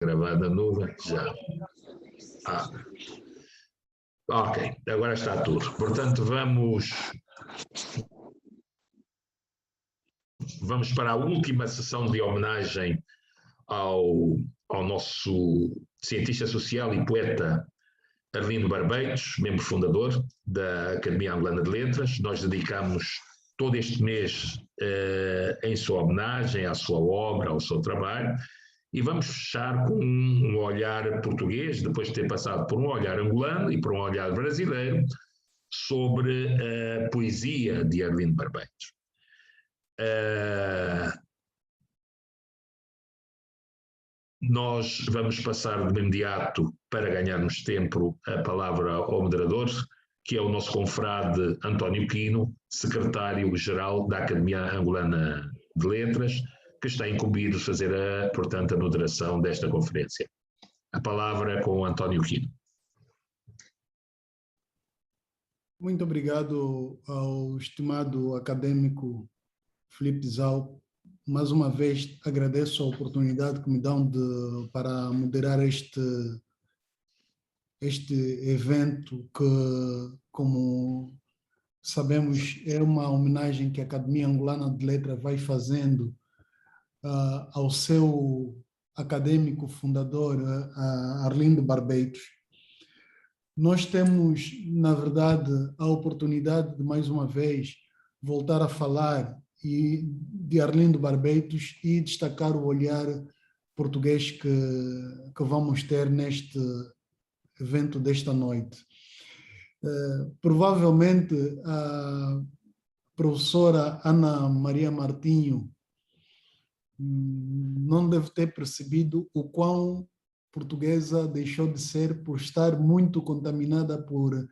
Gravada nuvem, já. Ok, agora está tudo. Portanto, vamos para a última sessão de homenagem ao nosso cientista social e poeta Arlindo Barbeitos, membro fundador da Academia Angolana de Letras. Nós dedicamos todo este mês em sua homenagem, à sua obra, ao seu trabalho, e vamos fechar com um olhar português, depois de ter passado por um olhar angolano e por um olhar brasileiro, sobre a poesia de Arlindo Barbeitos. Nós vamos passar de imediato, para ganharmos tempo, a palavra ao moderador, que é o nosso confrade António Quino, secretário-geral da Academia Angolana de Letras, que está incumbido de fazer, portanto, a moderação desta conferência. A palavra é com o António Quino. Muito obrigado ao estimado acadêmico Filipe Zau. Mais uma vez agradeço a oportunidade que me dão para moderar este evento que, como sabemos, é uma homenagem que a Academia Angolana de Letras vai fazendo ao seu acadêmico fundador, Arlindo Barbeitos. Nós temos, na verdade, a oportunidade de, mais uma vez, voltar a falar de Arlindo Barbeitos e destacar o olhar português que vamos ter neste evento desta noite. Provavelmente a professora Ana Maria Martinho não deve ter percebido o quão portuguesa deixou de ser por estar muito contaminada por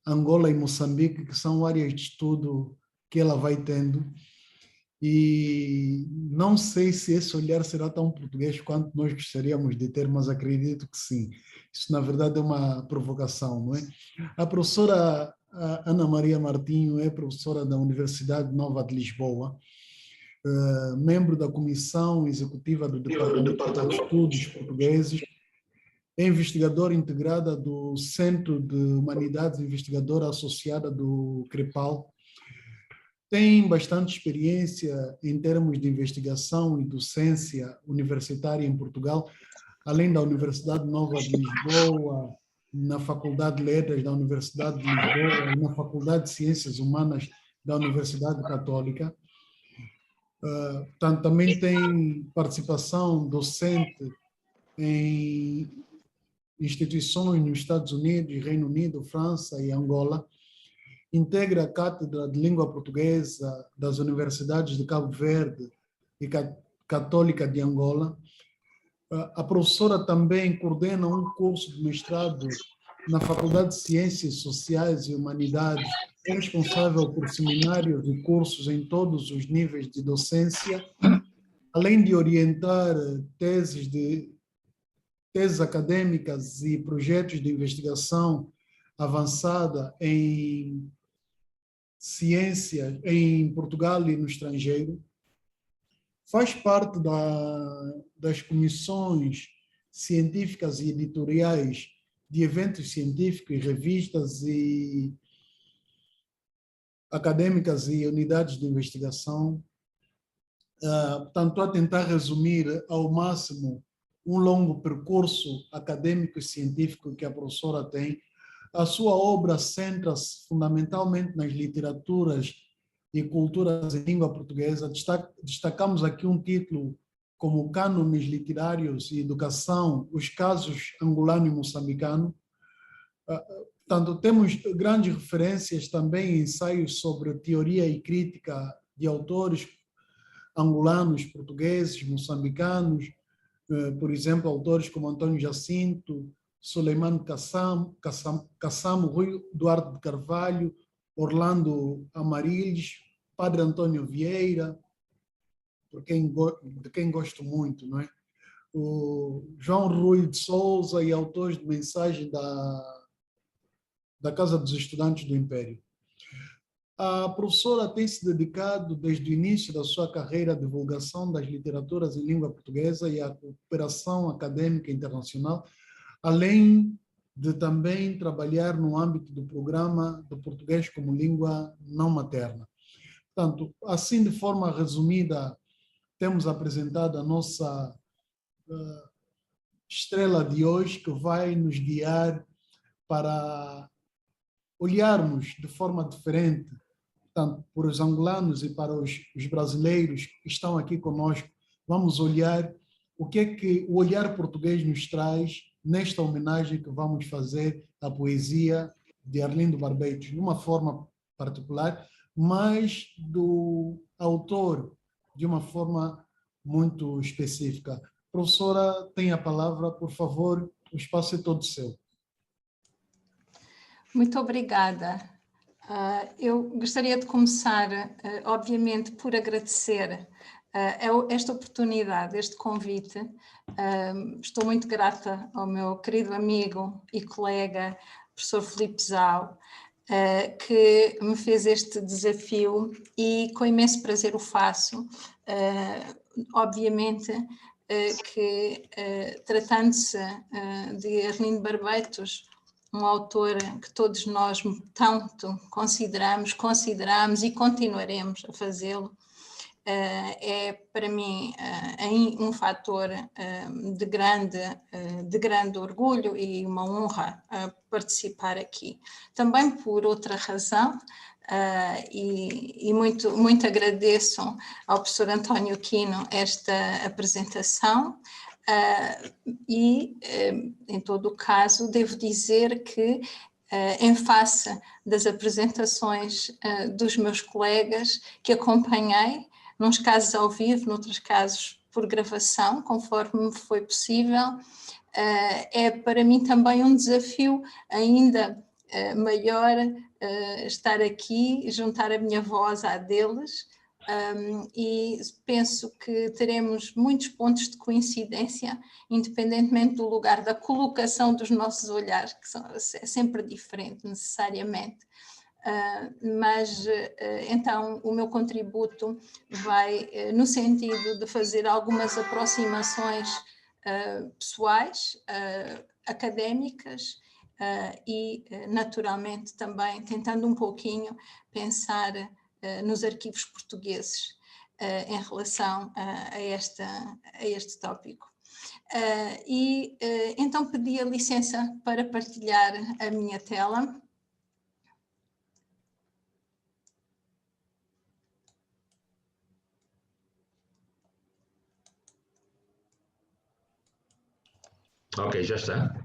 Angola e Moçambique, que são áreas de estudo que ela vai tendo. E não sei se esse olhar será tão português quanto nós gostaríamos de ter, mas acredito que sim. Isso, na verdade, é uma provocação, não é? A professora Ana Maria Martinho é professora da Universidade Nova de Lisboa, membro da Comissão Executiva do Departamento de Estudos Portugueses, é investigadora integrada do Centro de Humanidades, investigadora associada do CREPAL, tem bastante experiência em termos de investigação e docência universitária em Portugal, além da Universidade Nova de Lisboa, na Faculdade de Letras da Universidade de Lisboa e na Faculdade de Ciências Humanas da Universidade Católica. Também tem participação docente em instituições nos Estados Unidos, Reino Unido, França e Angola. Integra a Cátedra de Língua Portuguesa das Universidades de Cabo Verde e Católica de Angola. A professora também coordena um curso de mestrado na Faculdade de Ciências Sociais e Humanidades, é responsável por seminários e cursos em todos os níveis de docência, além de orientar teses acadêmicas e projetos de investigação avançada em ciência em Portugal e no estrangeiro. Faz parte das comissões científicas e editoriais de eventos científicos, revistas e acadêmicas e unidades de investigação. Portanto, a tentar resumir ao máximo um longo percurso acadêmico e científico que a professora tem. A sua obra centra-se fundamentalmente nas literaturas e culturas em língua portuguesa. Destacamos aqui um título como Cânones Literários e Educação, os casos angolano e moçambicano. Portanto, temos grandes referências também em ensaios sobre teoria e crítica de autores angolanos, portugueses, moçambicanos, por exemplo, autores como Antônio Jacinto, Suleiman Kassamo, Rui Duarte de Carvalho, Orlando Amarilis, Padre Antônio Vieira, de quem gosto muito, não é? O João Rui de Souza e autores de mensagem da Casa dos Estudantes do Império. A professora tem se dedicado desde o início da sua carreira à divulgação das literaturas em língua portuguesa e à cooperação acadêmica internacional, além de também trabalhar no âmbito do programa do português como língua não materna. Portanto, assim de forma resumida, temos apresentado a nossa estrela de hoje, que vai nos guiar para olharmos de forma diferente, tanto para os angolanos e para os brasileiros que estão aqui conosco. Vamos olhar o que o olhar português nos traz nesta homenagem que vamos fazer à poesia de Arlindo Barbeitos, de uma forma particular, mas do autor de uma forma muito específica. Professora, tem a palavra, por favor, o espaço é todo seu. Muito obrigada. Eu gostaria de começar, obviamente, por agradecer esta oportunidade, este convite. Estou muito grata ao meu querido amigo e colega, professor Filipe Zau, que me fez este desafio e com imenso prazer o faço. Obviamente que, tratando-se de Arlindo Barbeitos, um autor que todos nós tanto consideramos e continuaremos a fazê-lo, é para mim um fator de grande orgulho e uma honra participar aqui. Também por outra razão, e muito agradeço ao professor António Quino esta apresentação. Em todo o caso, devo dizer que, em face das apresentações dos meus colegas que acompanhei, nos casos ao vivo, noutros casos por gravação, conforme me foi possível, é para mim também um desafio ainda maior estar aqui, juntar a minha voz à deles. E penso que teremos muitos pontos de coincidência, independentemente do lugar da colocação dos nossos olhares, que é sempre diferente, necessariamente. Mas então o meu contributo vai no sentido de fazer algumas aproximações pessoais, académicas, e naturalmente também tentando um pouquinho pensar nos arquivos portugueses em relação a este tópico. Então pedi a licença para partilhar a minha tela. Ok, já está.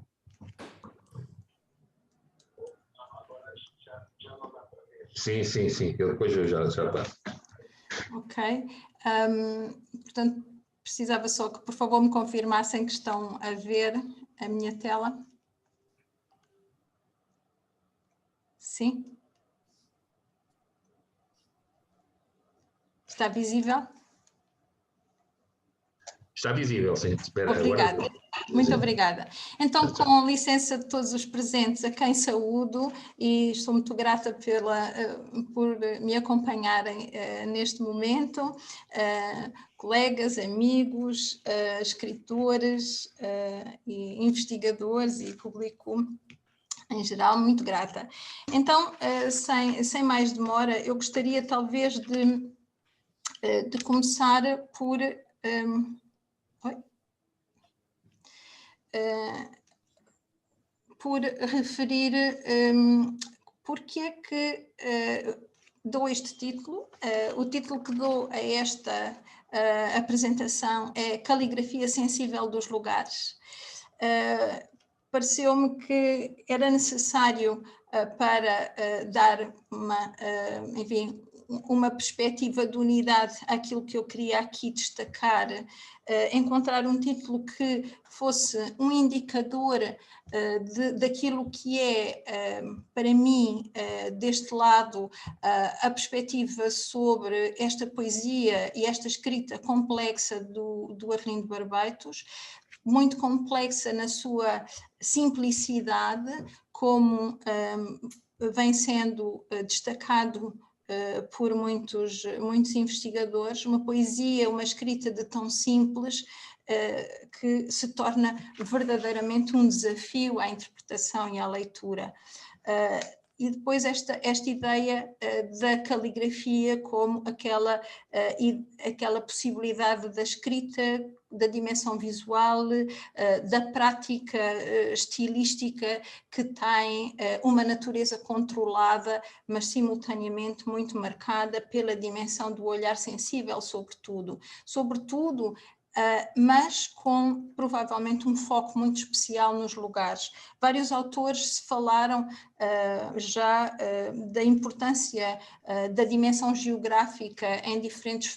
Sim, depois eu já passo. Ok, portanto, precisava só que, por favor, me confirmassem que estão a ver a minha tela. Sim? Está visível? Está visível, sim. Espera, obrigada. Agora... Muito obrigada. Então, com licença de todos os presentes, a quem saúdo e estou muito grata por me acompanharem neste momento, colegas, amigos, escritores e investigadores e público em geral, muito grata. Então, sem mais demora, eu gostaria talvez de começar por... por referir porque é que dou este título. O título que dou a esta apresentação é Caligrafia Sensível dos Lugares. Pareceu-me que era necessário para dar uma perspectiva de unidade àquilo que eu queria aqui destacar, encontrar um título que fosse um indicador daquilo que é, para mim, deste lado, a perspectiva sobre esta poesia e esta escrita complexa do Arlindo Barbeitos, muito complexa na sua simplicidade, como vem sendo destacado por muitos investigadores, uma poesia, uma escrita de tão simples, que se torna verdadeiramente um desafio à interpretação e à leitura. E depois esta ideia da caligrafia como aquela possibilidade da escrita, da dimensão visual, da prática estilística que tem uma natureza controlada, mas simultaneamente muito marcada pela dimensão do olhar sensível, sobretudo, mas com provavelmente um foco muito especial nos lugares. Vários autores falaram já da importância da dimensão geográfica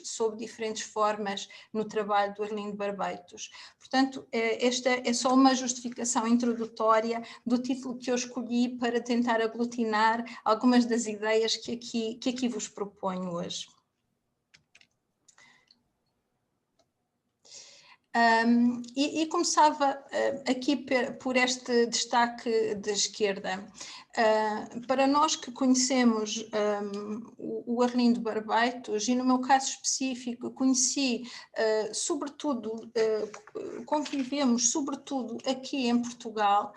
sob diferentes formas no trabalho do Arlindo Barbeitos. Portanto, esta é só uma justificação introdutória do título que eu escolhi para tentar aglutinar algumas das ideias que aqui vos proponho hoje. E começava aqui por este destaque da esquerda. Para nós que conhecemos o Arlindo Barbeitos, e no meu caso específico conheci, sobretudo, convivemos sobretudo aqui em Portugal,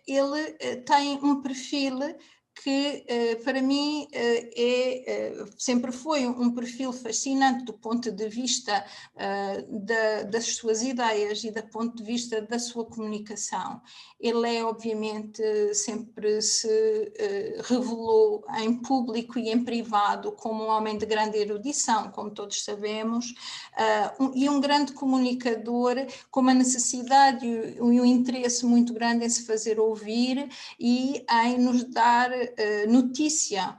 ele tem um perfil que para mim sempre foi um perfil fascinante do ponto de vista das suas ideias e do ponto de vista da sua comunicação. Ele obviamente sempre se revelou em público e em privado como um homem de grande erudição, como todos sabemos, e um grande comunicador com uma necessidade e um interesse muito grande em se fazer ouvir e em nos dar notícia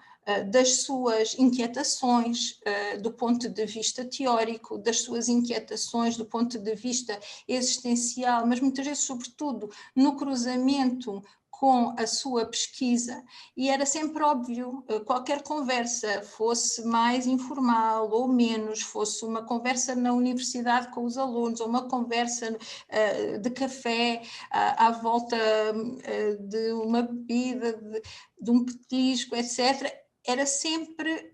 das suas inquietações do ponto de vista teórico, das suas inquietações do ponto de vista existencial, mas muitas vezes, sobretudo, no cruzamento com a sua pesquisa, e era sempre óbvio, qualquer conversa, fosse mais informal ou menos, fosse uma conversa na universidade com os alunos, ou uma conversa de café à volta de uma bebida, de um petisco, etc., era sempre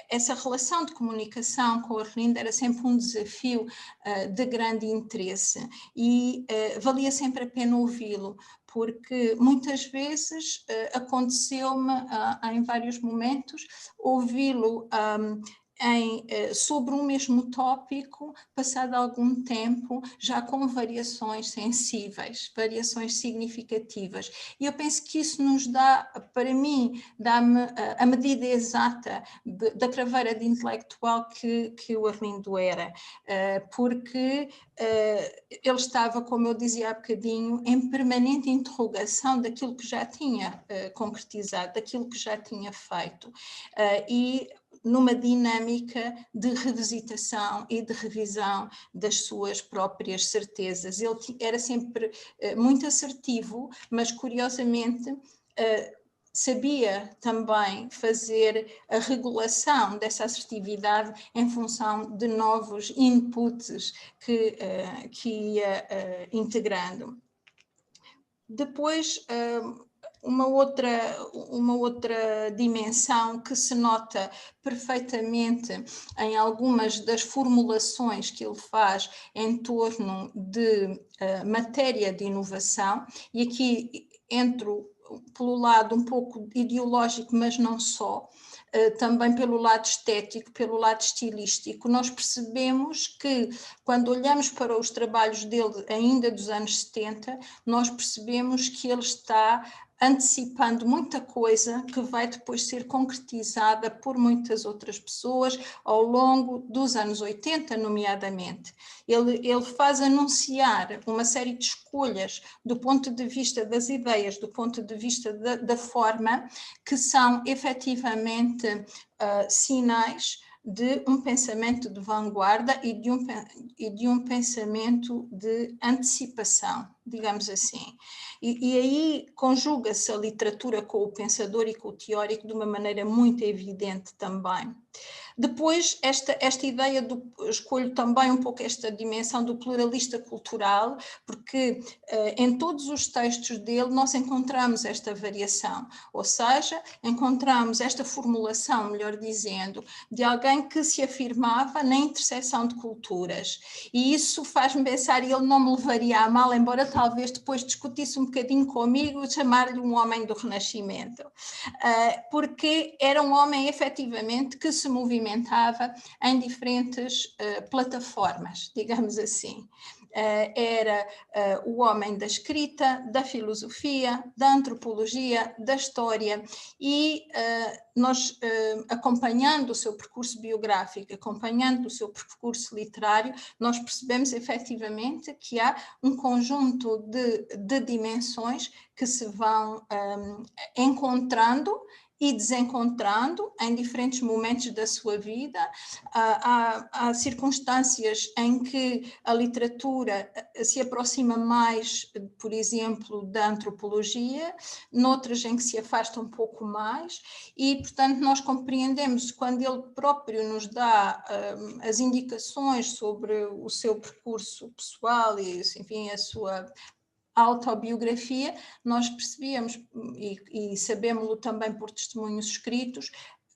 essa relação de comunicação com o Arlindo era sempre um desafio de grande interesse e valia sempre a pena ouvi-lo, porque muitas vezes aconteceu-me em vários momentos ouvi-lo sobre um mesmo tópico, passado algum tempo, já com variações sensíveis, variações significativas. E eu penso que isso nos dá, para mim, dá-me a medida exata da craveira de intelectual que o Arlindo era, porque ele estava, como eu dizia há bocadinho, em permanente interrogação daquilo que já tinha concretizado, daquilo que já tinha feito. E numa dinâmica de revisitação e de revisão das suas próprias certezas. Ele era sempre muito assertivo, mas curiosamente sabia também fazer a regulação dessa assertividade em função de novos inputs que ia integrando. Depois, uma outra dimensão que se nota perfeitamente em algumas das formulações que ele faz em torno de matéria de inovação, e aqui entro pelo lado um pouco ideológico, mas não só, também pelo lado estético, pelo lado estilístico. Nós percebemos que, quando olhamos para os trabalhos dele ainda dos anos 70, nós percebemos que ele está antecipando muita coisa que vai depois ser concretizada por muitas outras pessoas ao longo dos anos 80, nomeadamente. Ele faz anunciar uma série de escolhas do ponto de vista das ideias, do ponto de vista da forma, que são efetivamente sinais de um pensamento de vanguarda e de um pensamento de antecipação. digamos assim. E aí conjuga-se a literatura com o pensador e com o teórico de uma maneira muito evidente também. Depois, esta ideia escolho também um pouco esta dimensão do pluralista cultural, porque em todos os textos dele nós encontramos esta variação, ou seja, encontramos esta formulação, melhor dizendo, de alguém que se afirmava na interseção de culturas. E isso faz-me pensar, e ele não me levaria a mal, embora talvez depois discutisse um bocadinho comigo, chamar-lhe um homem do Renascimento, porque era um homem efetivamente que se movimentava em diferentes plataformas, digamos assim. Era o homem da escrita, da filosofia, da antropologia, da história, e nós, acompanhando o seu percurso biográfico, acompanhando o seu percurso literário, nós percebemos efetivamente que há um conjunto de dimensões que se vão encontrando e desencontrando em diferentes momentos da sua vida. Há circunstâncias em que a literatura se aproxima mais, por exemplo, da antropologia, noutras em que se afasta um pouco mais, e, portanto, nós compreendemos quando ele próprio nos dá as indicações sobre o seu percurso pessoal e, enfim, a sua autobiografia, nós percebíamos e sabemos-lo também por testemunhos escritos,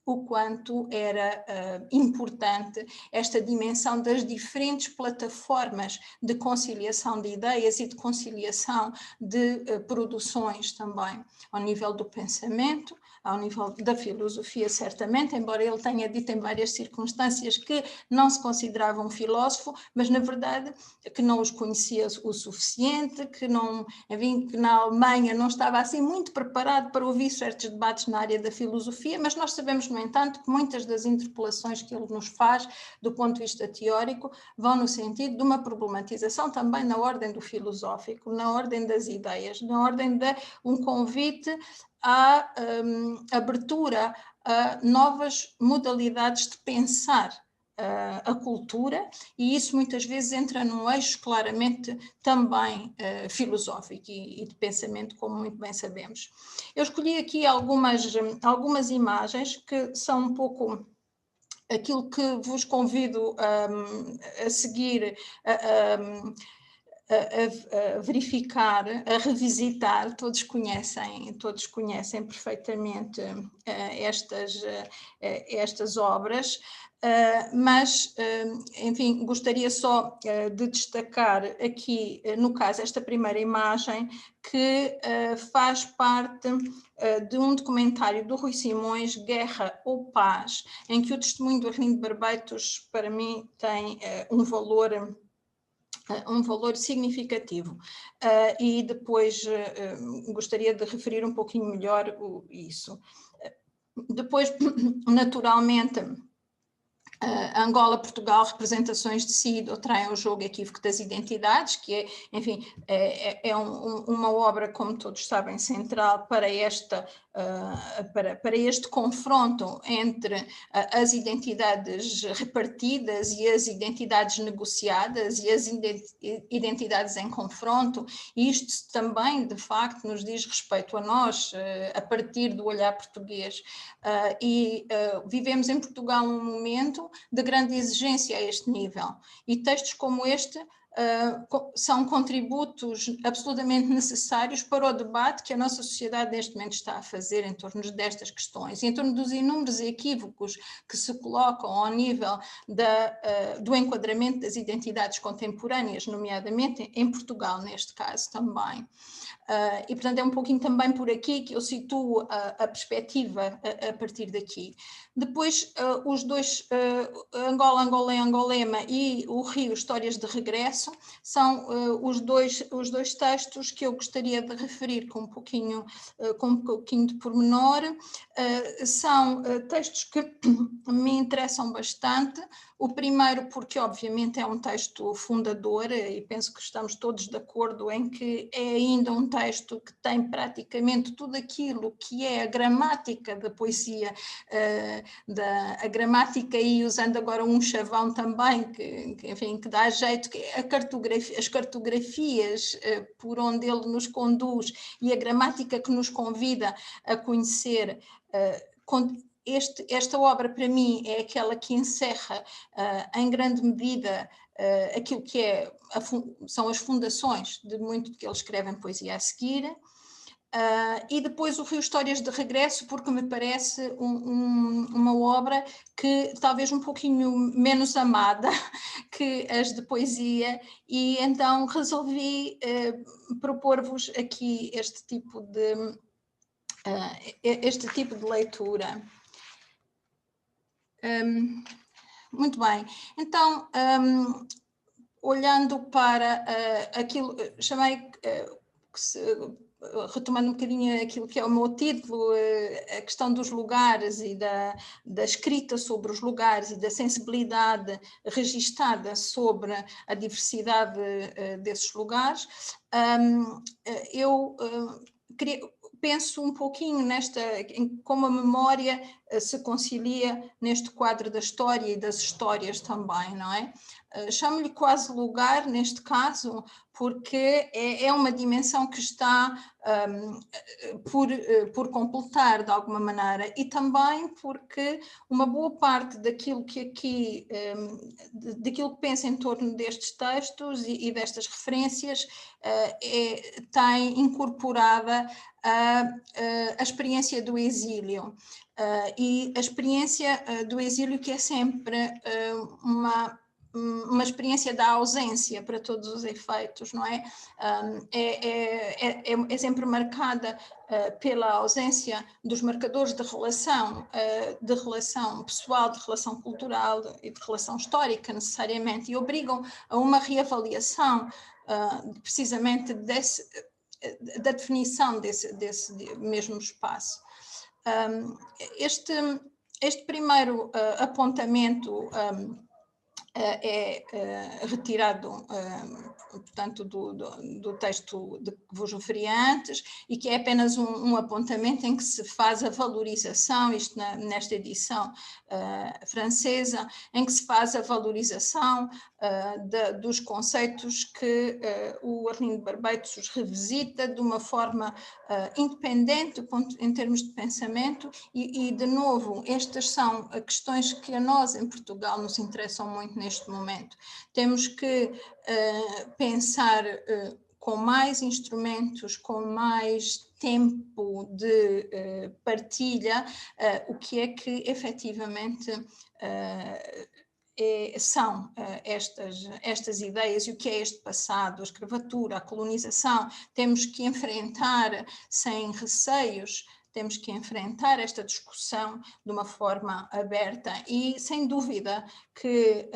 o quanto era importante esta dimensão das diferentes plataformas de conciliação de ideias e de conciliação de produções também, ao nível do pensamento, ao nível da filosofia, certamente, embora ele tenha dito em várias circunstâncias que não se considerava um filósofo, mas na verdade que não os conhecia o suficiente, que não, enfim, que na Alemanha não estava assim muito preparado para ouvir certos debates na área da filosofia, mas nós sabemos, no entanto, que muitas das interpelações que ele nos faz, do ponto de vista teórico, vão no sentido de uma problematização também na ordem do filosófico, na ordem das ideias, na ordem de um convite à abertura a novas modalidades de pensar a cultura, e isso muitas vezes entra num eixo claramente também filosófico e de pensamento, como muito bem sabemos. Eu escolhi aqui algumas imagens que são um pouco aquilo que vos convido a seguir, a verificar, a revisitar. Todos conhecem perfeitamente estas obras, mas, enfim, gostaria só de destacar aqui, no caso, esta primeira imagem, que faz parte de um documentário do Rui Simões, Guerra ou Paz, em que o testemunho do Arlindo Barbeitos, para mim, tem um valor significativo, e depois gostaria de referir um pouquinho melhor isso. Depois, naturalmente, Angola, Portugal, representações de si traem o jogo equívoco das identidades, que é, enfim, é uma obra, como todos sabem, central para este confronto entre as identidades repartidas e as identidades negociadas e as identidades em confronto, e isto também, de facto, nos diz respeito a nós, a partir do olhar português, e vivemos em Portugal um momento de grande exigência a este nível, e textos como este são contributos absolutamente necessários para o debate que a nossa sociedade neste momento está a fazer em torno destas questões, e em torno dos inúmeros equívocos que se colocam ao nível do enquadramento das identidades contemporâneas, nomeadamente em Portugal, neste caso também. E, portanto, é um pouquinho também por aqui que eu situo a perspectiva a partir daqui. Depois, os dois, Angola, Angolém, Angolema e o Rio, Histórias de Regresso, são os dois textos que eu gostaria de referir com um pouquinho de pormenor. São textos que me interessam bastante, O primeiro porque, obviamente, é um texto fundador e penso que estamos todos de acordo em que é ainda um texto que tem praticamente tudo aquilo que é a gramática da poesia, a gramática, e usando agora um chavão também, enfim, que dá jeito, que é as cartografias por onde ele nos conduz e a gramática que nos convida a conhecer. Esta obra, para mim, é aquela que encerra, em grande medida, aquilo que são as fundações de muito do que ele escreve em poesia a seguir. E depois o Rio Histórias de Regresso, porque me parece uma obra que talvez um pouquinho menos amada que as de poesia, e então resolvi propor-vos aqui este tipo de leitura. Muito bem, então, olhando para aquilo, chamei, retomando um bocadinho aquilo que é o meu título, a questão dos lugares e da escrita sobre os lugares e da sensibilidade registada sobre a diversidade desses lugares, eu penso um pouquinho em como a memória se concilia neste quadro da história e das histórias também, não é? Chamo-lhe quase lugar, neste caso, porque é uma dimensão que está por completar de alguma maneira, e também porque uma boa parte daquilo que aqui, daquilo que penso em torno destes textos e destas referências tem incorporada a experiência do exílio. E a experiência do exílio, que é sempre uma experiência da ausência para todos os efeitos, não é? É sempre marcada pela ausência dos marcadores de relação pessoal, de relação cultural e de relação histórica, necessariamente, e obrigam a uma reavaliação precisamente da definição desse mesmo espaço. Este primeiro apontamento é retirado, portanto, do texto de que vos referi antes, e que é apenas um apontamento em que se faz a valorização, isto nesta edição francesa, em que se faz a valorização dos conceitos que o Arlindo Barbeitos revisita de uma forma independente em termos de pensamento, e de novo, estas são questões que a nós em Portugal nos interessam muito neste momento. Temos que pensar com mais instrumentos, com mais tempo de partilha, o que é que efetivamente são estas ideias e o que é este passado, a escravatura, a colonização. Temos que enfrentar sem receios, temos que enfrentar esta discussão de uma forma aberta, e sem dúvida que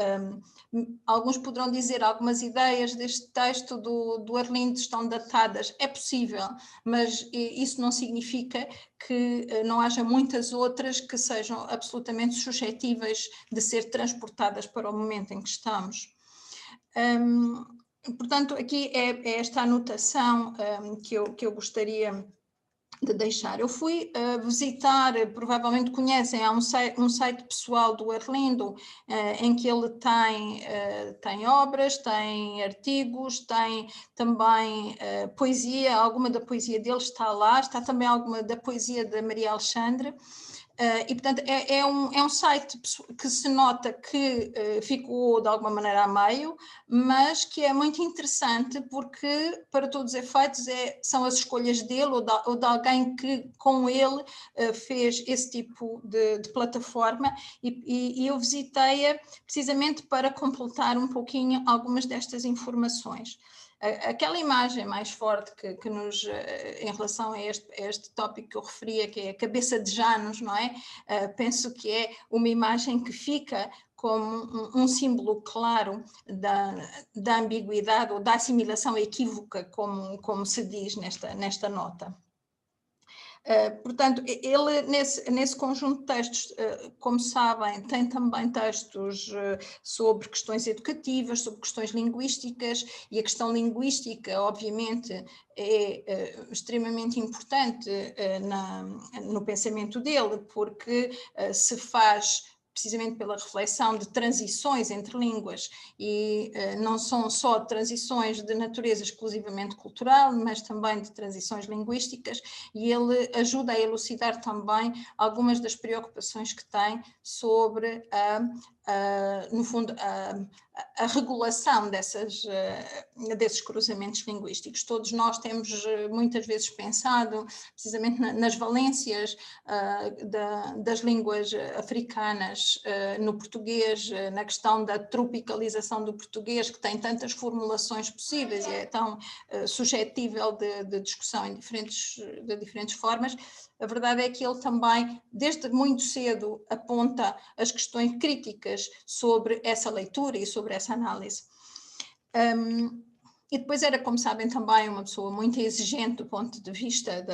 alguns poderão dizer algumas ideias deste texto do Arlindo estão datadas. É possível, mas isso não significa que não haja muitas outras que sejam absolutamente suscetíveis de ser transportadas para o momento em que estamos. Portanto, aqui é esta anotação que eu gostaria de deixar. Eu fui visitar, provavelmente conhecem, há um site pessoal do Arlindo em que ele tem obras, tem artigos, tem também poesia, alguma da poesia dele está lá, está também alguma da poesia da Maria Alexandre. E, portanto, é um site que se nota que ficou de alguma maneira a meio, mas que é muito interessante porque, para todos os efeitos, são as escolhas dele ou de alguém que com ele fez esse tipo de plataforma, e eu visitei-a precisamente para completar um pouquinho algumas destas informações. Aquela imagem mais forte que nos, em relação a este tópico que eu referia, que é a cabeça de Janos, não é? Penso que é uma imagem que fica como um símbolo claro da ambiguidade ou da assimilação equívoca, como se diz nesta nota. Portanto, ele nesse conjunto de textos, como sabem, tem também textos sobre questões educativas, sobre questões linguísticas, e a questão linguística, obviamente, é extremamente importante no pensamento dele, porque se faz precisamente pela reflexão de transições entre línguas, e não são só transições de natureza exclusivamente cultural, mas também de transições linguísticas, e ele ajuda a elucidar também algumas das preocupações que tem sobre no fundo, a regulação desses cruzamentos linguísticos. Todos nós temos muitas vezes pensado precisamente nas valências das línguas africanas no português, na questão da tropicalização do português, que tem tantas formulações possíveis e é tão suscetível de discussão de diferentes formas. A verdade é que ele também, desde muito cedo, aponta as questões críticas sobre essa leitura e sobre essa análise. E depois era, como sabem, também uma pessoa muito exigente do ponto de vista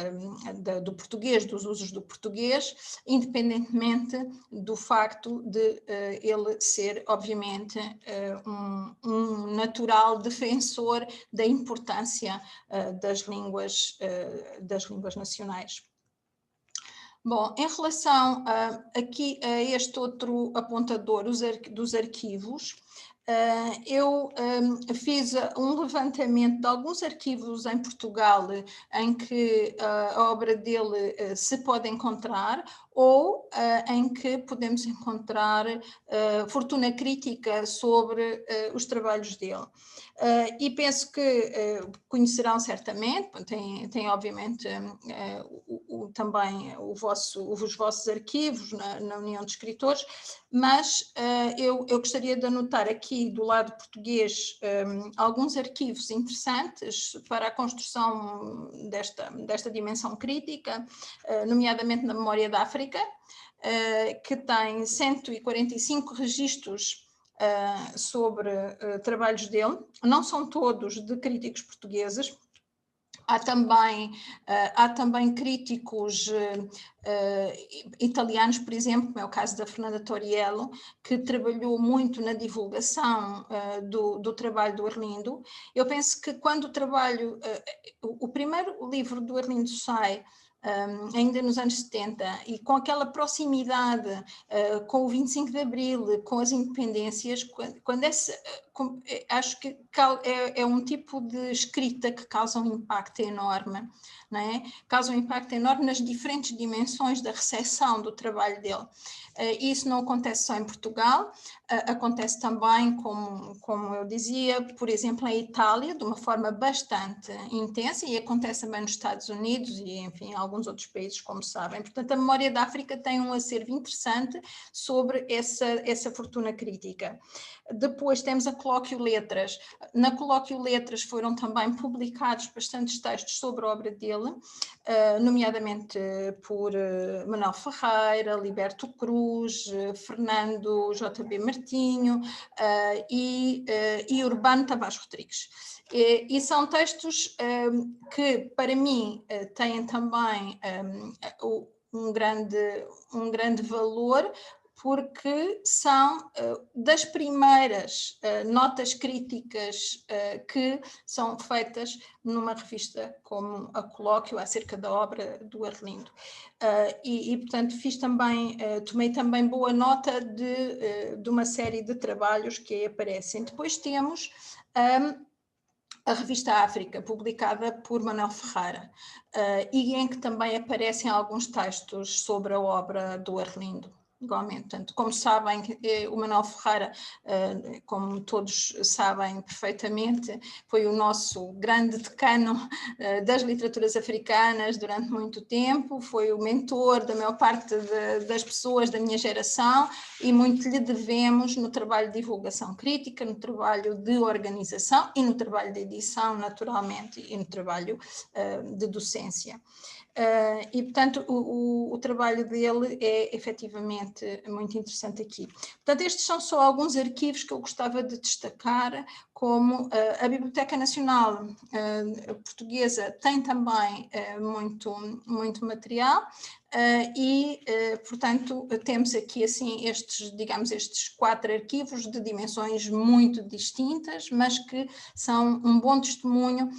do português, dos usos do português, independentemente do facto de ele ser, obviamente, um natural defensor da importância das línguas nacionais. Bom, em relação aqui a este outro apontador dos arquivos, eu fiz um levantamento de alguns arquivos em Portugal em que a obra dele se pode encontrar, ou em que podemos encontrar fortuna crítica sobre os trabalhos dele. E penso que conhecerão certamente, tem obviamente também os vossos arquivos na União de Escritores, mas eu gostaria de anotar aqui do lado português alguns arquivos interessantes para a construção desta dimensão crítica, nomeadamente na Memória da África, que tem 145 registros sobre trabalhos dele. Não são todos de críticos portugueses. Há também críticos italianos, por exemplo, como é o caso da Fernanda Toriello, que trabalhou muito na divulgação do trabalho do Arlindo. Eu penso que quando o primeiro livro do Arlindo sai, ainda nos anos 70, e com aquela proximidade com o 25 de Abril, com as independências, acho que é um tipo de escrita que causa um impacto enorme, não é? Causa um impacto enorme nas diferentes dimensões da recepção do trabalho dele. Isso não acontece só em Portugal, acontece também, como eu dizia, por exemplo, em Itália, de uma forma bastante intensa, e acontece também nos Estados Unidos e, enfim, em alguns outros países, como sabem. Portanto, a Memória da África tem um acervo interessante sobre essa fortuna crítica. Depois temos a Colóquio Letras. Na Colóquio Letras foram também publicados bastantes textos sobre a obra dele, nomeadamente por Manuel Ferreira, Liberto Cruz, Fernando J.B. Martinho e Urbano Tavares Rodrigues. E são textos que, para mim, têm também um grande valor, porque são das primeiras notas críticas que são feitas numa revista como a Colóquio acerca da obra do Arlindo. Portanto, tomei também boa nota de uma série de trabalhos que aí aparecem. Depois temos a revista África, publicada por Manuel Ferreira, e em que também aparecem alguns textos sobre a obra do Arlindo. Igualmente, portanto, como sabem, o Manuel Ferreira, como todos sabem perfeitamente, foi o nosso grande decano das literaturas africanas durante muito tempo, foi o mentor da maior parte das pessoas da minha geração, e muito lhe devemos no trabalho de divulgação crítica, no trabalho de organização e no trabalho de edição, naturalmente, e no trabalho de docência. E, portanto, o trabalho dele é efetivamente muito interessante aqui. Portanto, estes são só alguns arquivos que eu gostava de destacar, como a Biblioteca Nacional Portuguesa tem também muito material, portanto, temos aqui assim estes 4 arquivos de dimensões muito distintas, mas que são um bom testemunho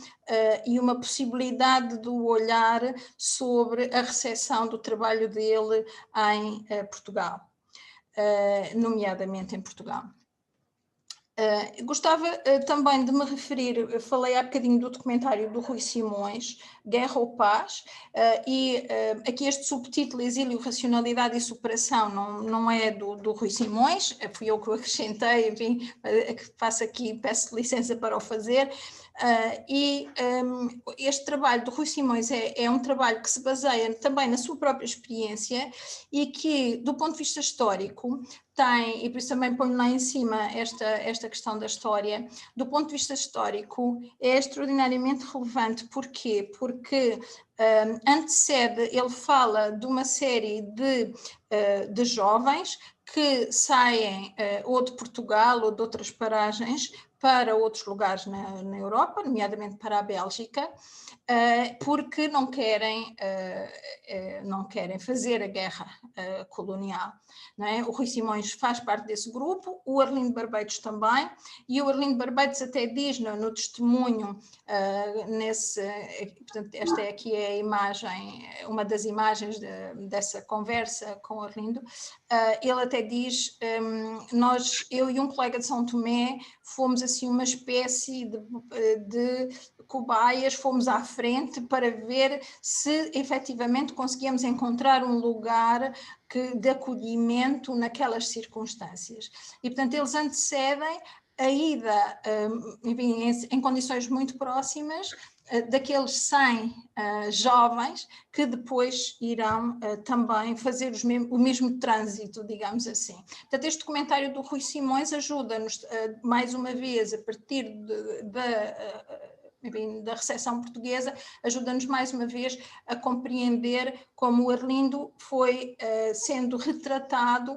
e uma possibilidade do olhar sobre a recepção do trabalho dele em Portugal, nomeadamente em Portugal. Gostava também de me referir, falei há bocadinho do documentário do Rui Simões, Guerra ou Paz, aqui este subtítulo, Exílio, Racionalidade e Superação, não é do Rui Simões, fui eu que o acrescentei, enfim, faço aqui, peço licença para o fazer. Este trabalho do Rui Simões é um trabalho que se baseia também na sua própria experiência e que, do ponto de vista histórico, tem, e por isso também ponho lá em cima esta questão da história, do ponto de vista histórico é extraordinariamente relevante. Porquê? Porque ele fala de uma série de jovens que saem ou de Portugal ou de outras paragens para outros lugares na Europa, nomeadamente para a Bélgica, porque não querem fazer a guerra colonial. Não é? O Rui Simões faz parte desse grupo, o Arlindo Barbeitos também, e o Arlindo Barbeitos até diz no testemunho, portanto, esta é aqui a imagem, uma das imagens dessa conversa com o Arlindo, ele até diz, eu e um colega de São Tomé fomos assim uma espécie de cobaias, fomos à frente para ver se efetivamente conseguíamos encontrar um lugar de acolhimento naquelas circunstâncias. E, portanto, eles antecedem a ida, enfim, em condições muito próximas, daqueles 100 jovens que depois irão também fazer o mesmo trânsito, digamos assim. Portanto, este documentário do Rui Simões ajuda-nos, mais uma vez, a partir da recepção portuguesa, ajuda-nos mais uma vez a compreender como o Arlindo foi sendo retratado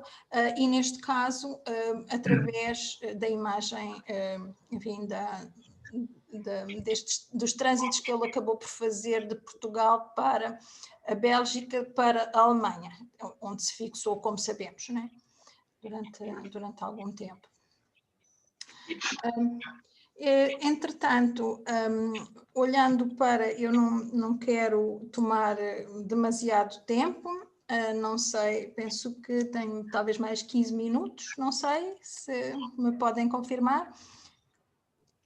e, neste caso, através da imagem, enfim, dos trânsitos que ele acabou por fazer de Portugal para a Bélgica, para a Alemanha, onde se fixou, como sabemos, né? durante algum tempo. Entretanto, olhando para, eu não quero tomar demasiado tempo, não sei, penso que tenho talvez mais 15 minutos, não sei se me podem confirmar.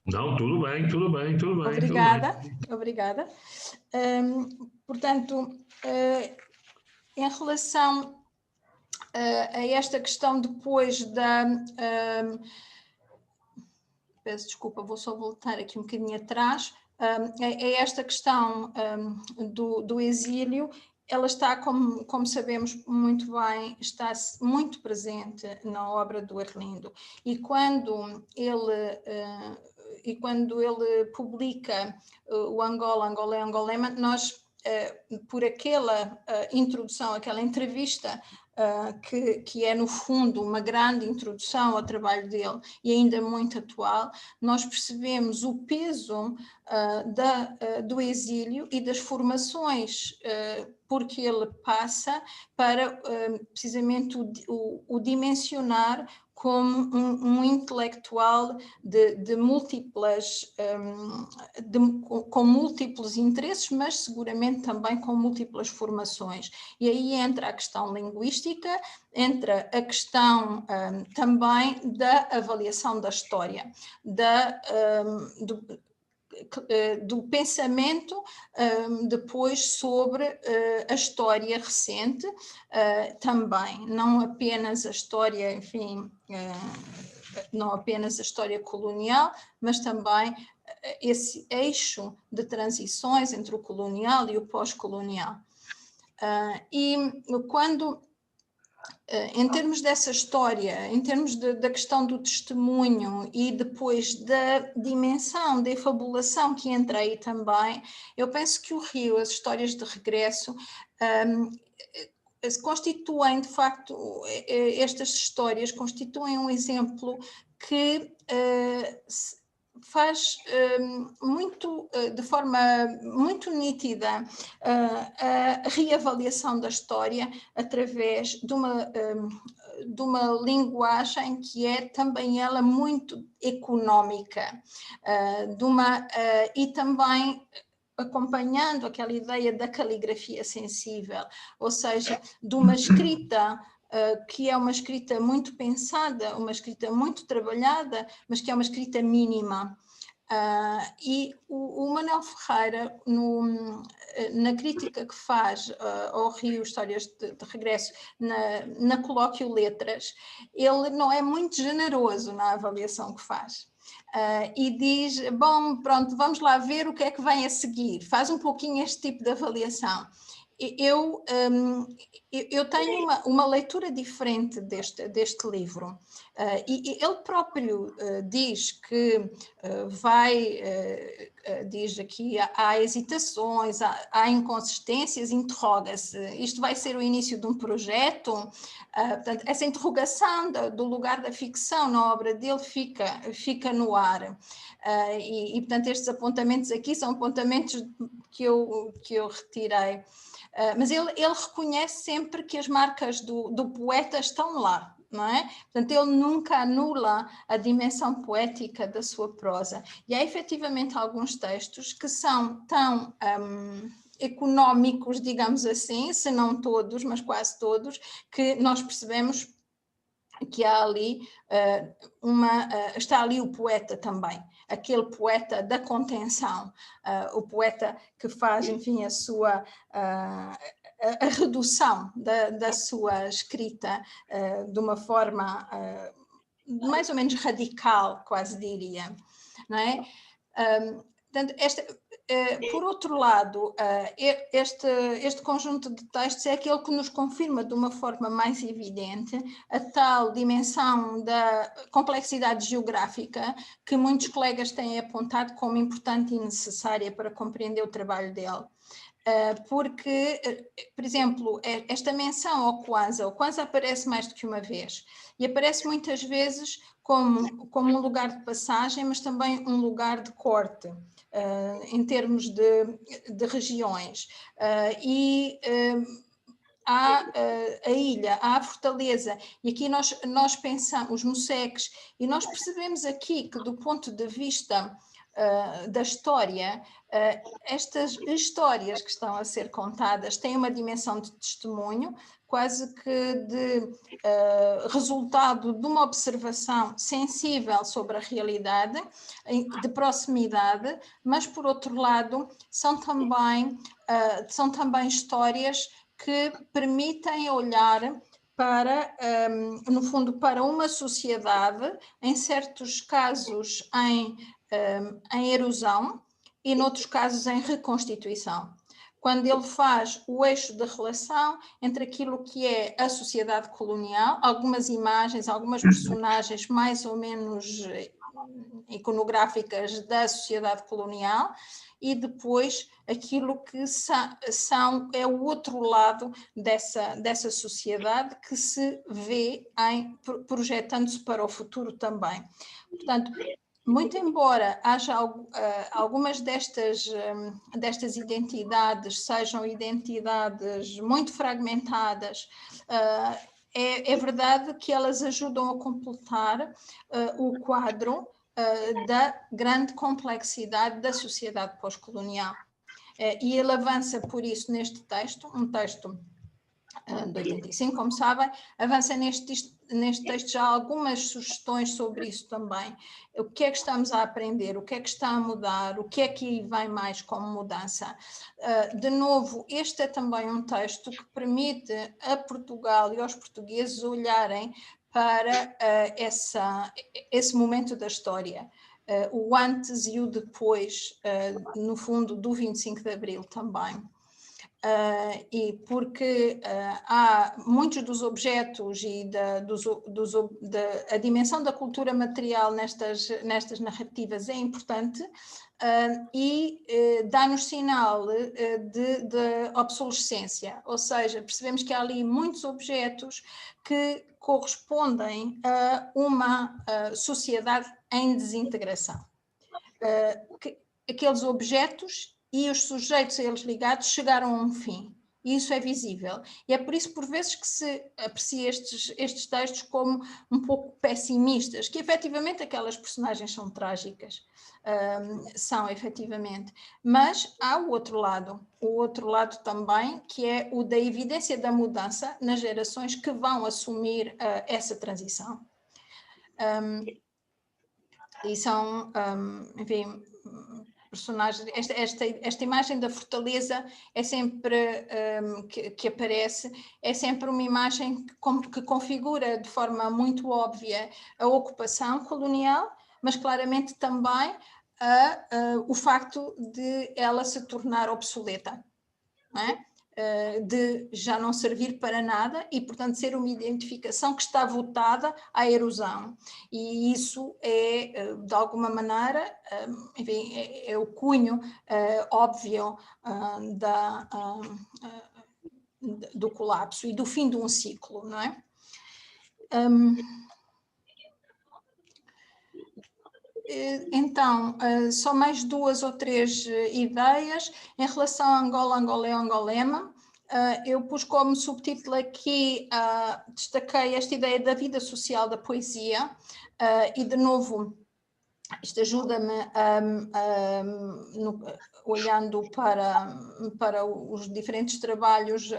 Não, tudo bem. Obrigada, obrigada. Portanto, em relação a esta questão depois peço desculpa, vou só voltar aqui um bocadinho atrás, esta questão do exílio, ela está, como sabemos muito bem, está muito presente na obra do Arlindo. E quando ele publica o Angolema, nós, por aquela introdução, aquela entrevista, que é no fundo uma grande introdução ao trabalho dele e ainda muito atual, nós percebemos o peso do exílio e das formações por que ele passa para precisamente o dimensionar como um intelectual com múltiplos interesses, mas seguramente também com múltiplas formações. E aí entra a questão linguística, entra a questão também da avaliação da história, do pensamento depois sobre a história recente, também, não apenas a história, enfim, não apenas a história colonial, mas também esse eixo de transições entre o colonial e o pós-colonial. E quando em termos dessa história, em termos da questão do testemunho e depois da dimensão da efabulação que entra aí também, eu penso que o Rio, as histórias de regresso, constituem, de facto, estas histórias constituem um exemplo que faz de forma muito nítida a reavaliação da história através de uma linguagem que é também ela muito económica, e também acompanhando aquela ideia da caligrafia sensível, ou seja, de uma escrita que é uma escrita muito pensada, uma escrita muito trabalhada, mas que é uma escrita mínima. E o Manuel Ferreira, na crítica que faz ao Rio, Histórias de Regresso, na Colóquio Letras, ele não é muito generoso na avaliação que faz. E diz, bom, pronto, vamos lá ver o que é que vem a seguir. Faz um pouquinho este tipo de avaliação. Eu tenho uma leitura diferente deste livro, e ele próprio diz que diz aqui, há hesitações, há inconsistências, interroga-se, isto vai ser o início de um projeto? Portanto, essa interrogação do lugar da ficção na obra dele fica no ar. Portanto, estes apontamentos aqui são apontamentos que eu retirei. Mas ele reconhece sempre que as marcas do poeta estão lá, não é? Portanto, ele nunca anula a dimensão poética da sua prosa. E há efetivamente alguns textos que são tão económicos, digamos assim, se não todos, mas quase todos, que nós percebemos que há ali está ali o poeta também, aquele poeta da contenção, o poeta que faz, enfim, a redução da sua escrita de uma forma mais ou menos radical, quase diria, não é? Portanto, por outro lado, este conjunto de textos é aquele que nos confirma de uma forma mais evidente a tal dimensão da complexidade geográfica que muitos colegas têm apontado como importante e necessária para compreender o trabalho dele. Porque, por exemplo, esta menção ao Kwanzaa, o Kwanzaa aparece mais do que uma vez, e aparece muitas vezes como um lugar de passagem, mas também um lugar de corte, em termos de regiões. Há a ilha, há a fortaleza, e aqui nós pensamos, os moceques, e nós percebemos aqui que do ponto de vista da história, estas histórias que estão a ser contadas têm uma dimensão de testemunho, quase que de resultado de uma observação sensível sobre a realidade, de proximidade, mas por outro lado são também histórias que permitem olhar para, no fundo, para uma sociedade, em certos casos em erosão e, noutros casos, em reconstituição. Quando ele faz o eixo de relação entre aquilo que é a sociedade colonial, algumas imagens, algumas personagens mais ou menos iconográficas da sociedade colonial, e depois aquilo que é o outro lado dessa sociedade que se vê projetando-se para o futuro também. Portanto, muito embora haja algumas destas identidades sejam identidades muito fragmentadas, é verdade que elas ajudam a completar o quadro da grande complexidade da sociedade pós-colonial. E ele avança por isso neste texto, um texto de 85, como sabem, avança neste texto já algumas sugestões sobre isso também. O que é que estamos a aprender, o que é que está a mudar, o que é que vem mais como mudança. De novo, este é também um texto que permite a Portugal e aos portugueses olharem para esse momento da história. O antes e o depois, no fundo, do 25 de Abril também. e porque há muitos dos objetos e a dimensão da cultura material nestas narrativas é importante, e dá-nos sinal de obsolescência, ou seja, percebemos que há ali muitos objetos que correspondem a uma sociedade em desintegração. Aqueles objetos e os sujeitos a eles ligados chegaram a um fim. E isso é visível. E é por isso, por vezes, que se aprecia estes textos como um pouco pessimistas, que efetivamente aquelas personagens são trágicas. São, efetivamente. Mas há o outro lado também, que é o da evidência da mudança nas gerações que vão assumir essa transição. E são, enfim, personagens. Esta imagem da fortaleza é sempre que aparece, é sempre uma imagem que configura de forma muito óbvia a ocupação colonial, mas claramente também o facto de ela se tornar obsoleta, não é? De já não servir para nada e, portanto, ser uma identificação que está votada à erosão. E isso é, de alguma maneira, enfim, é o cunho óbvio do colapso e do fim de um ciclo, não é? Então, só mais 2 ou 3 ideias. Em relação a Angola, Angolé, Angolema, eu pus como subtítulo aqui, destaquei esta ideia da vida social da poesia, e de novo, isto ajuda-me, olhando para os diferentes trabalhos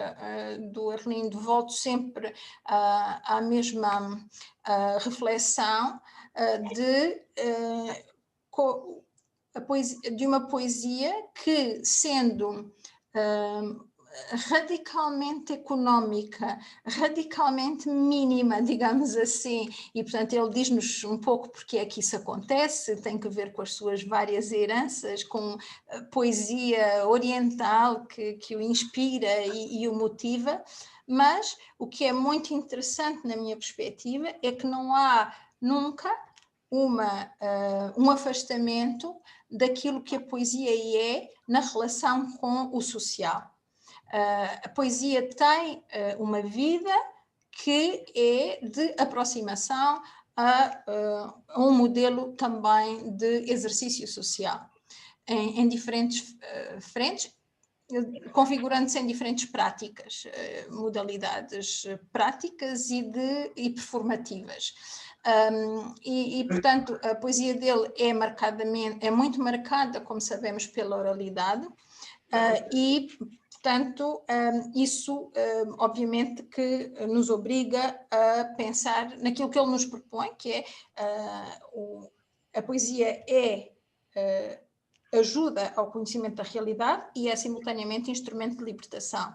do Arlindo, volto sempre à mesma reflexão de uma poesia que, sendo radicalmente económica, radicalmente mínima, digamos assim, e portanto ele diz-nos um pouco porque é que isso acontece, tem que ver com as suas várias heranças, com a poesia oriental que o inspira e o motiva, mas o que é muito interessante na minha perspectiva é que não há nunca um afastamento daquilo que a poesia é na relação com o social. A poesia tem uma vida que é de aproximação a um modelo também de exercício social, em diferentes frentes, configurando-se em diferentes práticas, modalidades práticas e performativas. Portanto, a poesia dele é muito marcada, como sabemos, pela oralidade, e portanto, isso obviamente que nos obriga a pensar naquilo que ele nos propõe, que é a poesia ajuda ao conhecimento da realidade e é simultaneamente instrumento de libertação.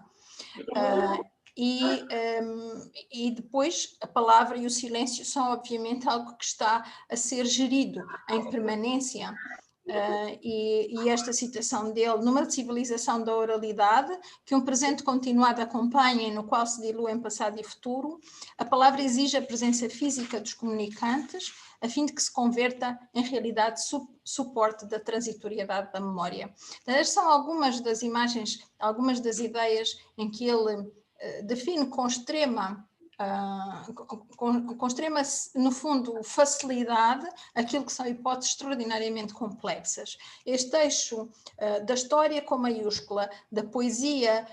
E depois a palavra e o silêncio são obviamente algo que está a ser gerido em permanência. E esta citação dele, numa civilização da oralidade, que um presente continuado acompanha e no qual se diluem passado e futuro, a palavra exige a presença física dos comunicantes, a fim de que se converta em realidade suporte da transitoriedade da memória. Estas são algumas das imagens, algumas das ideias em que ele define com extrema, no fundo, facilidade aquilo que são hipóteses extraordinariamente complexas. Este eixo da história com maiúscula, da poesia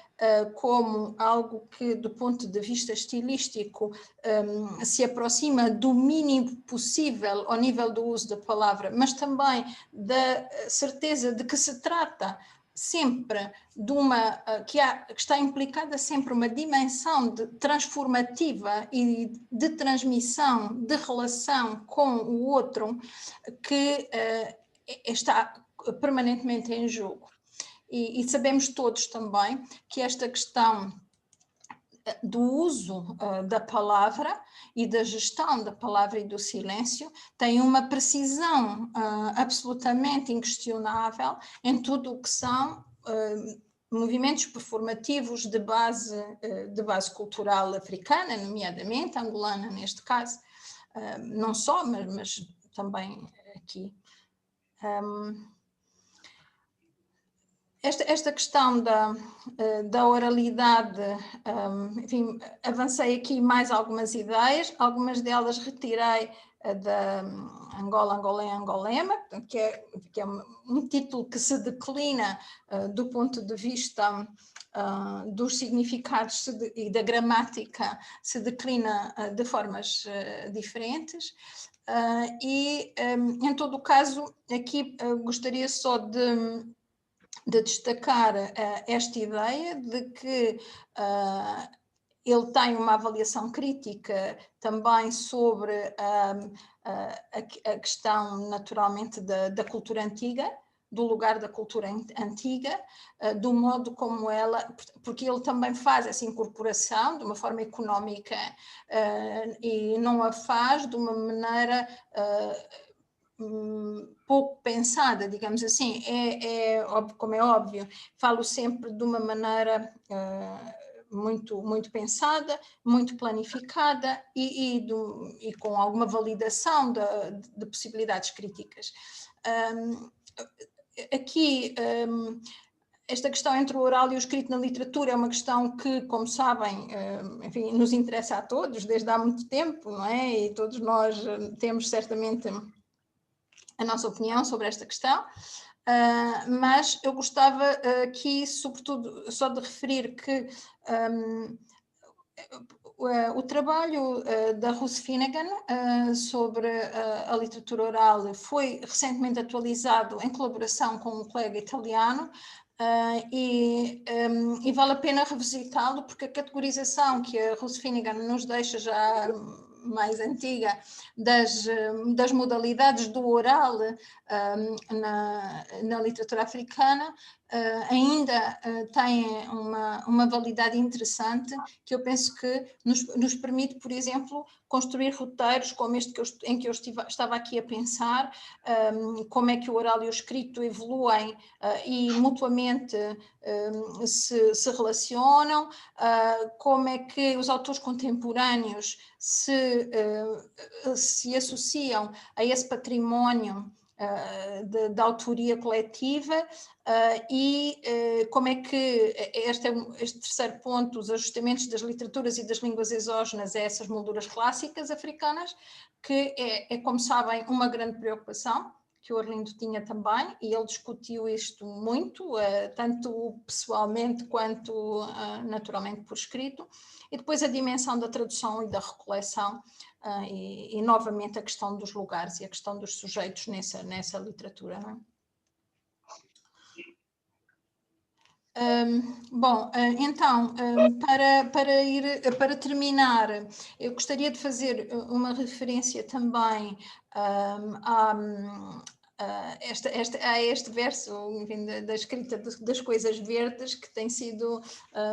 como algo que, do ponto de vista estilístico, se aproxima do mínimo possível ao nível do uso da palavra, mas também da certeza de que se trata sempre de que está implicada sempre uma dimensão transformativa e de transmissão, de relação com o outro que está permanentemente em jogo. E sabemos todos também que esta questão do uso da palavra e da gestão da palavra e do silêncio tem uma precisão absolutamente inquestionável em tudo o que são movimentos performativos de base cultural africana, nomeadamente angolana neste caso, não só, mas também aqui. Esta questão da oralidade, enfim, avancei aqui mais algumas ideias, algumas delas retirei da Angola em Angolema, que é um título que se declina do ponto de vista dos significados e da gramática, se declina de formas diferentes. Em todo o caso, aqui gostaria só de destacar esta ideia de que ele tem uma avaliação crítica também sobre a questão, naturalmente, da cultura antiga, do lugar da cultura antiga, do modo como ela, porque ele também faz essa incorporação de uma forma económica e não a faz de uma maneira pouco pensada, digamos assim. Como é óbvio, falo sempre de uma maneira muito pensada, muito planificada e com alguma validação de possibilidades críticas. Aqui, esta questão entre o oral e o escrito na literatura é uma questão que, como sabem, enfim, nos interessa a todos desde há muito tempo, não é? E todos nós temos certamente a nossa opinião sobre esta questão. Mas eu gostava aqui, sobretudo, só de referir que o trabalho da Ruth Finnegan sobre a literatura oral foi recentemente atualizado em colaboração com um colega italiano, e vale a pena revisitá-lo, porque a categorização que a Ruth Finnegan nos deixa já mais antiga das modalidades do oral na literatura africana ainda tem uma validade interessante, que eu penso que nos permite, por exemplo, construir roteiros como este em que eu estava aqui a pensar, como é que o oral e o escrito evoluem e mutuamente se relacionam, como é que os autores contemporâneos se associam a esse património da autoria coletiva, e como é que este terceiro ponto, os ajustamentos das literaturas e das línguas exógenas a essas molduras clássicas africanas, que como sabem, uma grande preocupação que o Arlindo tinha também, e ele discutiu isto muito, tanto pessoalmente quanto naturalmente por escrito, e depois a dimensão da tradução e da recoleção, e novamente a questão dos lugares e a questão dos sujeitos nessa literatura, não é? Bom, então, para terminar, eu gostaria de fazer uma referência também a este verso, enfim, da escrita das coisas verdes, que tem sido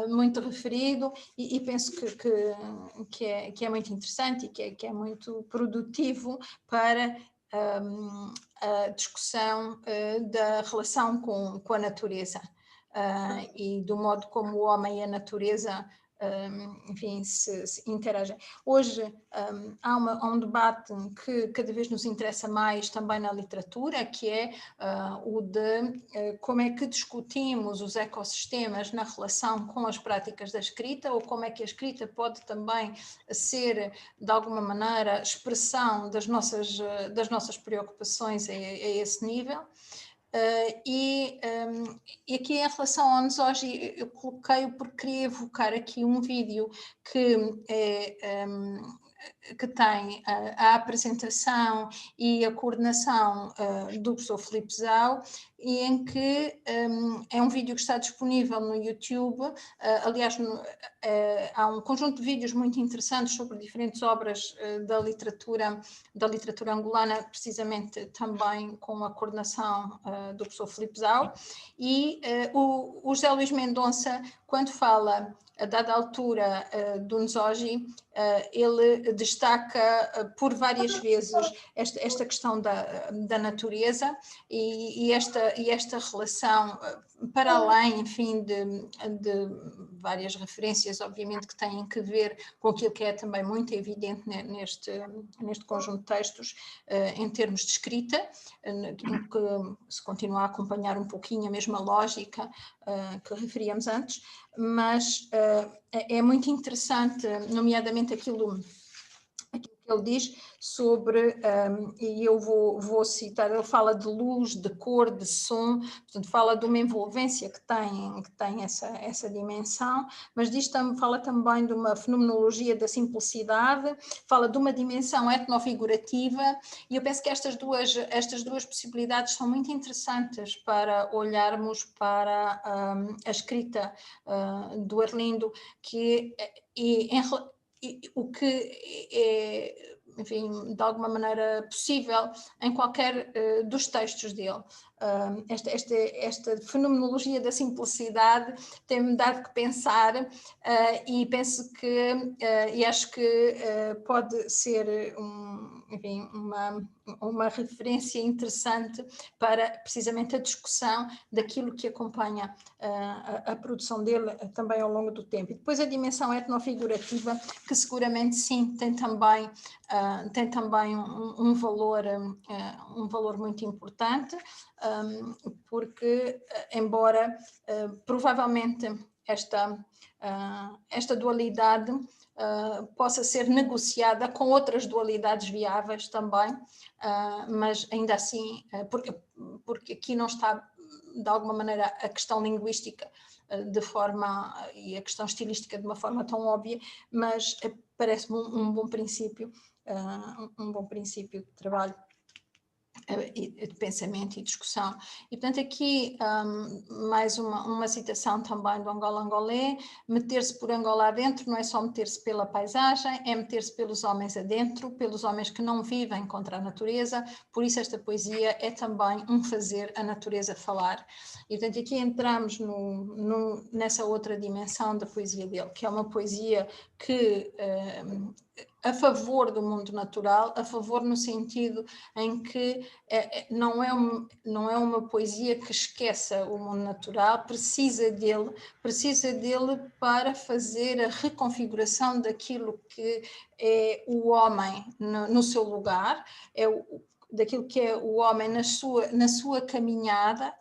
muito referido, e penso que é muito interessante e que é muito produtivo para a discussão da relação com a natureza. E do modo como o homem e a natureza, enfim, se interagem. Hoje há um debate que cada vez nos interessa mais também na literatura, que é o de como é que discutimos os ecossistemas na relação com as práticas da escrita, ou como é que a escrita pode também ser, de alguma maneira, expressão das nossas preocupações a esse nível. E aqui em relação ao Nzoji, eu coloquei-o porque queria evocar aqui um vídeo que tem a apresentação e a coordenação do professor Filipe Zau, e em que é um vídeo que está disponível no YouTube. Aliás, há um conjunto de vídeos muito interessantes sobre diferentes obras da literatura angolana, precisamente também com a coordenação do professor Filipe Zau. E o José Luís Mendonça, quando fala a dada altura do Nzoji, ele destaca por várias vezes esta questão da natureza e esta esta relação, para além, enfim, de várias referências, obviamente, que têm que ver com aquilo que é também muito evidente neste conjunto de textos, em termos de escrita, em que se continua a acompanhar um pouquinho a mesma lógica que referíamos antes, mas é muito interessante, nomeadamente aquilo que ele diz sobre, e eu vou citar, ele fala de luz, de cor, de som, portanto fala de uma envolvência que tem essa dimensão, mas fala também de uma fenomenologia da simplicidade, fala de uma dimensão etnofigurativa, e eu penso que estas duas possibilidades são muito interessantes para olharmos para a escrita do Arlindo, o que é, enfim, de alguma maneira possível em qualquer dos textos dele. Esta fenomenologia da simplicidade tem-me dado que pensar, e penso que, e acho que pode ser enfim, uma referência interessante para precisamente a discussão daquilo que acompanha a produção dele também ao longo do tempo. E depois a dimensão etnofigurativa, que seguramente sim tem também um valor muito importante, porque embora provavelmente esta dualidade possa ser negociada com outras dualidades viáveis também, mas ainda assim, porque aqui não está de alguma maneira a questão linguística e a questão estilística de uma forma tão óbvia, mas parece-me um bom princípio de trabalho, de pensamento e discussão. E, portanto, aqui mais uma citação também do Angola Angolé: meter-se por Angola adentro não é só meter-se pela paisagem, é meter-se pelos homens adentro, pelos homens que não vivem contra a natureza, por isso esta poesia é também um fazer a natureza falar. E, portanto, aqui entramos nessa outra dimensão da poesia dele, que é uma poesia que a favor do mundo natural, a favor no sentido em que não é uma poesia que esqueça o mundo natural, precisa dele para fazer a reconfiguração daquilo que é o homem no seu lugar, daquilo que é o homem na sua caminhada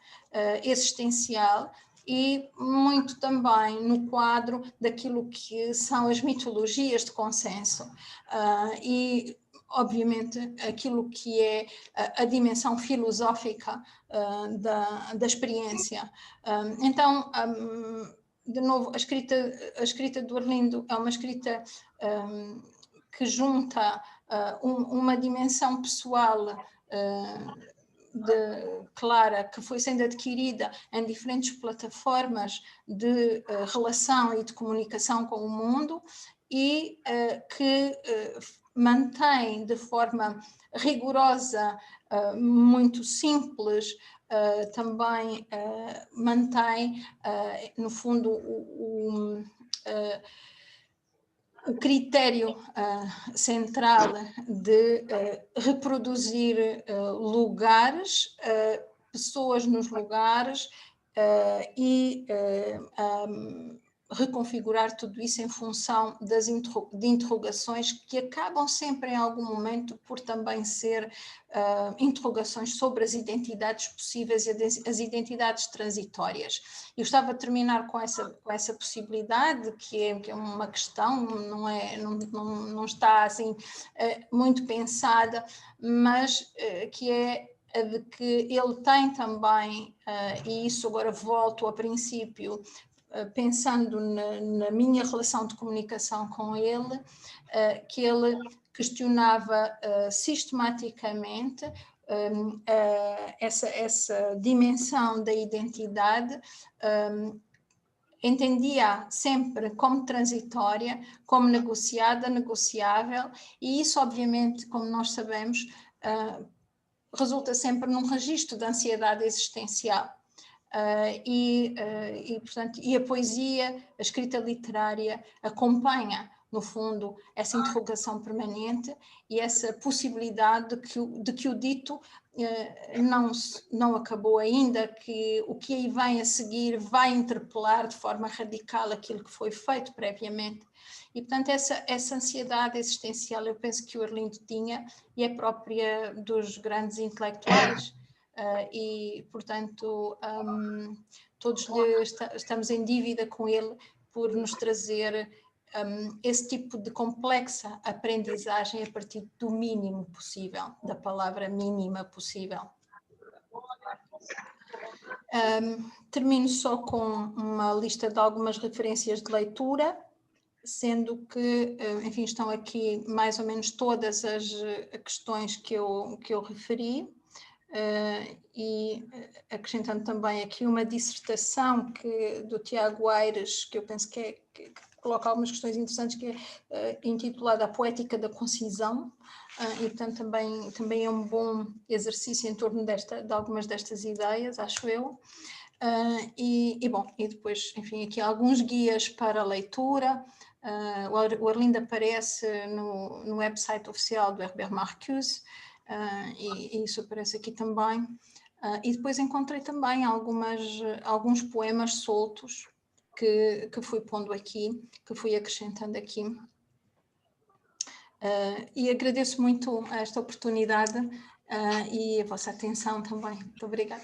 existencial, e muito também no quadro daquilo que são as mitologias de consenso, e obviamente aquilo que é a dimensão filosófica da experiência. Então, de novo, a escrita do Arlindo é uma escrita que junta uma dimensão pessoal clara, que foi sendo adquirida em diferentes plataformas de relação e de comunicação com o mundo, e que mantém de forma rigorosa, muito simples, também mantém, no fundo, o critério central de reproduzir lugares, pessoas nos lugares, e reconfigurar tudo isso em função de interrogações que acabam sempre em algum momento por também ser interrogações sobre as identidades possíveis e as identidades transitórias. Eu gostava de terminar com essa possibilidade, que é uma questão, não está assim muito pensada, mas que é a de que ele tem também, e isso agora volto ao princípio, pensando na minha relação de comunicação com ele, que ele questionava sistematicamente essa dimensão da identidade, entendia sempre como transitória, como negociada, negociável, e isso obviamente, como nós sabemos, resulta sempre num registro de ansiedade existencial. Portanto, a poesia, a escrita literária acompanha, no fundo, essa interrogação permanente e essa possibilidade de que o dito não acabou ainda, que o que aí vem a seguir vai interpelar de forma radical aquilo que foi feito previamente. E, portanto, essa ansiedade existencial, eu penso que o Arlindo tinha, e é própria dos grandes intelectuais, e, portanto, todos estamos em dívida com ele por nos trazer esse tipo de complexa aprendizagem a partir do mínimo possível, da palavra mínima possível. Termino só com uma lista de algumas referências de leitura, sendo que, enfim, estão aqui mais ou menos todas as questões que eu referi, e acrescentando também aqui uma dissertação do Tiago Aires, que eu penso que coloca algumas questões interessantes, que é intitulada A Poética da Concisão, e portanto também é um bom exercício em torno de algumas destas ideias, acho eu. Bom, e depois, enfim, aqui alguns guias para a leitura. O Arlindo aparece no website oficial do Herbert Marcuse, e isso aparece aqui também. E depois encontrei também alguns poemas soltos que fui pondo aqui, que fui acrescentando aqui. E agradeço muito esta oportunidade e a vossa atenção também. Muito obrigada.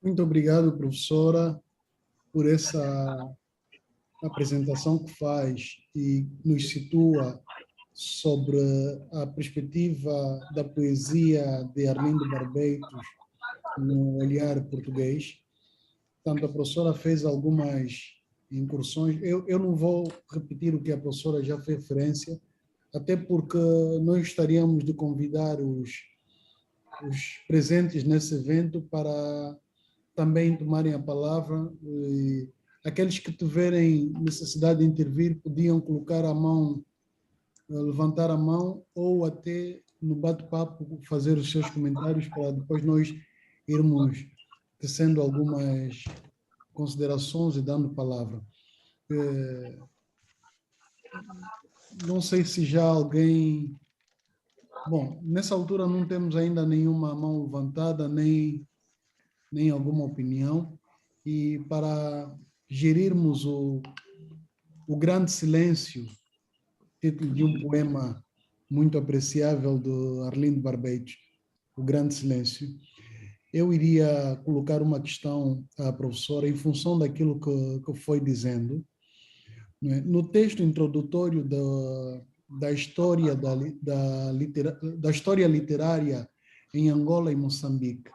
Muito obrigado, professora, por essa apresentação que faz e nos situa sobre a perspectiva da poesia de Arlindo Barbeitos no olhar português. Portanto, a professora fez algumas incursões. Eu não vou repetir o que a professora já fez referência, até porque nós gostaríamos de convidar os presentes nesse evento para também tomarem a palavra. E aqueles que tiverem necessidade de intervir podiam colocar a mão, levantar a mão, ou até no bate-papo fazer os seus comentários para depois nós irmos tecendo algumas considerações e dando palavra. Não sei se já alguém... Bom, nessa altura não temos ainda nenhuma mão levantada, nem alguma opinião, e para gerirmos o grande silêncio, título de um poema muito apreciável do Arlindo Barbeitos, O Grande Silêncio, eu iria colocar uma questão à professora em função daquilo que foi dizendo. No texto introdutório da história da história literária em Angola e Moçambique,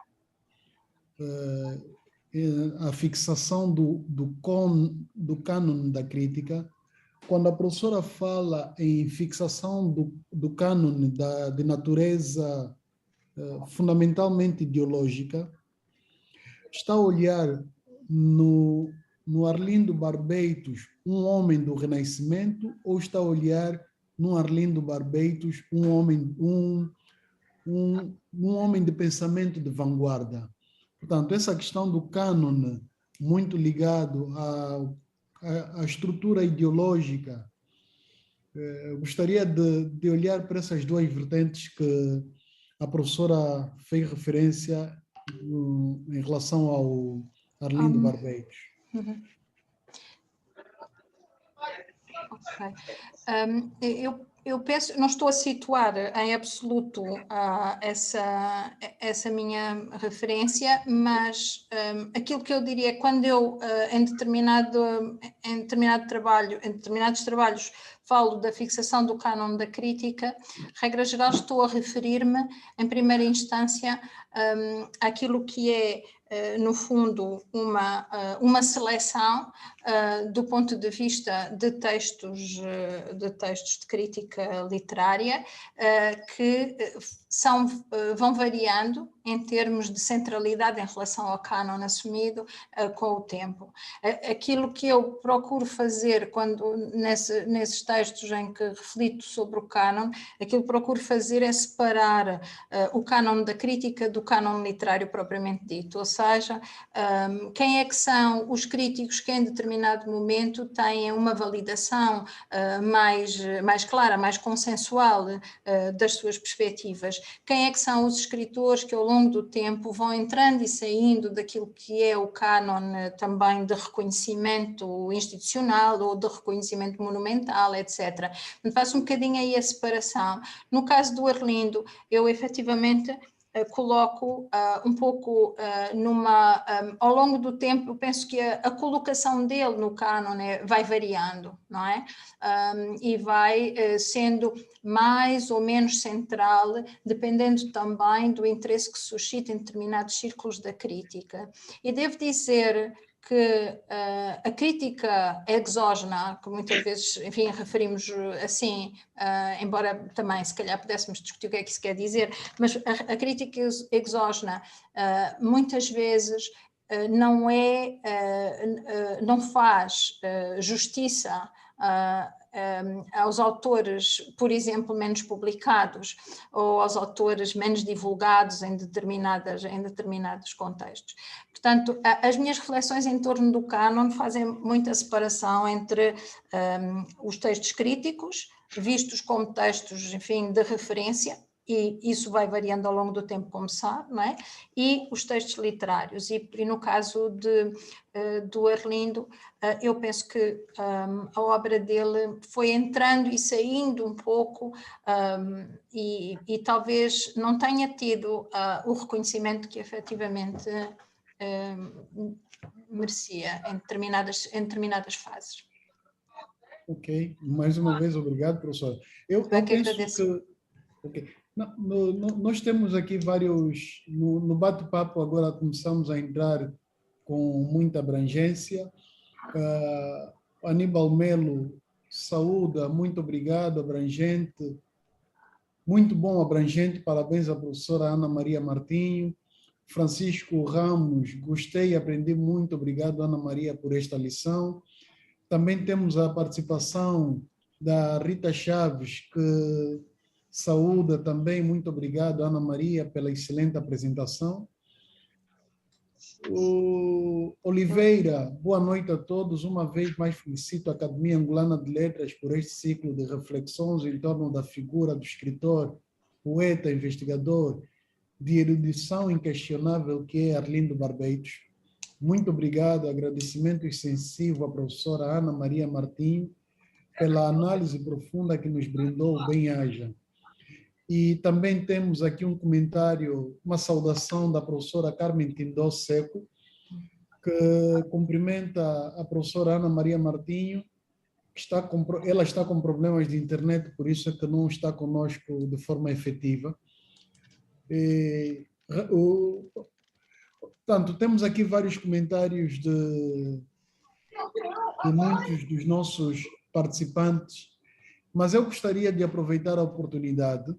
a fixação do cânon da crítica, quando a professora fala em fixação do cânon de natureza fundamentalmente ideológica, está a olhar no Arlindo Barbeitos um homem do Renascimento, ou está a olhar no Arlindo Barbeitos um homem de pensamento de vanguarda? Portanto, essa questão do cânon, muito ligado à estrutura ideológica, eu gostaria de olhar para essas duas vertentes que a professora fez referência em relação ao Arlindo Barbeitos. Ok. Eu penso, não estou a situar em absoluto essa minha referência, mas aquilo que eu diria é quando eu, em determinado trabalho, em determinados trabalhos, falo da fixação do cânon da crítica, regra geral estou a referir-me, em primeira instância, àquilo que é, no fundo, uma seleção do ponto de vista de textos de crítica literária, que vão variando em termos de centralidade em relação ao cânon assumido com o tempo. Aquilo que eu procuro fazer nesses textos em que reflito sobre o cânon, aquilo que procuro fazer é separar o cânon da crítica do cânon literário propriamente dito, ou seja, quem é que são os críticos que em determinado momento têm uma validação mais clara, mais consensual das suas perspectivas, quem é que são os escritores que ao longo do tempo vão entrando e saindo daquilo que é o cânon também de reconhecimento institucional ou de reconhecimento monumental, etc. Então, faço um bocadinho aí a separação. No caso do Arlindo, eu efetivamente coloco um pouco ao longo do tempo, eu penso que a colocação dele no cânon vai variando, não é? E vai sendo mais ou menos central, dependendo também do interesse que suscita em determinados círculos da crítica. E devo dizer que a crítica exógena, que muitas vezes, enfim, referimos assim, embora também se calhar pudéssemos discutir o que é que isso quer dizer, mas a crítica exógena muitas vezes não faz justiça aos autores, por exemplo, menos publicados ou aos autores menos divulgados em determinados contextos. Portanto, as minhas reflexões em torno do cânon fazem muita separação entre os textos críticos, vistos como textos, enfim, de referência, e isso vai variando ao longo do tempo, como sabe, não é? E os textos literários. E no caso do Arlindo, eu penso que a obra dele foi entrando e saindo um pouco e talvez não tenha tido o reconhecimento que efetivamente merecia em determinadas fases. Ok, mais uma vez, obrigado, professor. Eu penso agradeço. Okay. Nós temos aqui vários, no bate-papo agora começamos a entrar com muita abrangência. Aníbal Melo saúda, muito obrigado, abrangente, muito bom, abrangente, parabéns à professora Ana Maria Martinho. Francisco Ramos, gostei, aprendi muito, obrigado Ana Maria por esta lição. Também temos a participação da Rita Chaves, que saúda também, muito obrigado, Ana Maria, pela excelente apresentação. O Oliveira, boa noite a todos. Uma vez mais felicito a Academia Angolana de Letras por este ciclo de reflexões em torno da figura do escritor, poeta, investigador, de erudição inquestionável que é Arlindo Barbeitos. Muito obrigado, agradecimento extensivo à professora Ana Maria Martins pela análise profunda que nos brindou, bem-haja. E também temos aqui um comentário, uma saudação da professora Carmen Tindó Seco, que cumprimenta a professora Ana Maria Martinho, ela está com problemas de internet, por isso é que não está conosco de forma efetiva. Portanto, temos aqui vários comentários de muitos dos nossos participantes, mas eu gostaria de aproveitar a oportunidade,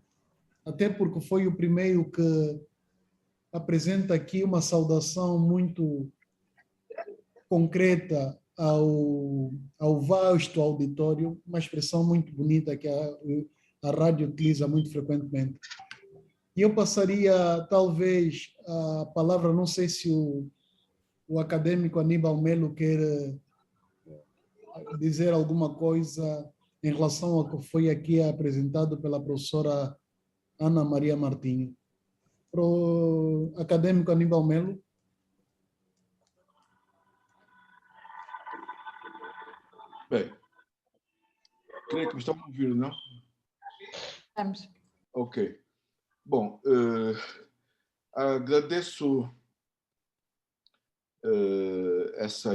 até porque foi o primeiro que apresenta aqui uma saudação muito concreta ao vasto auditório, uma expressão muito bonita que a rádio utiliza muito frequentemente. E eu passaria, talvez, a palavra, não sei se o acadêmico Aníbal Melo quer dizer alguma coisa em relação ao que foi aqui apresentado pela professora Ana Maria Martinho. Para o acadêmico Aníbal Melo. Bem, creio que me estão a ouvir, não? Vamos. Ok. Bom, agradeço essa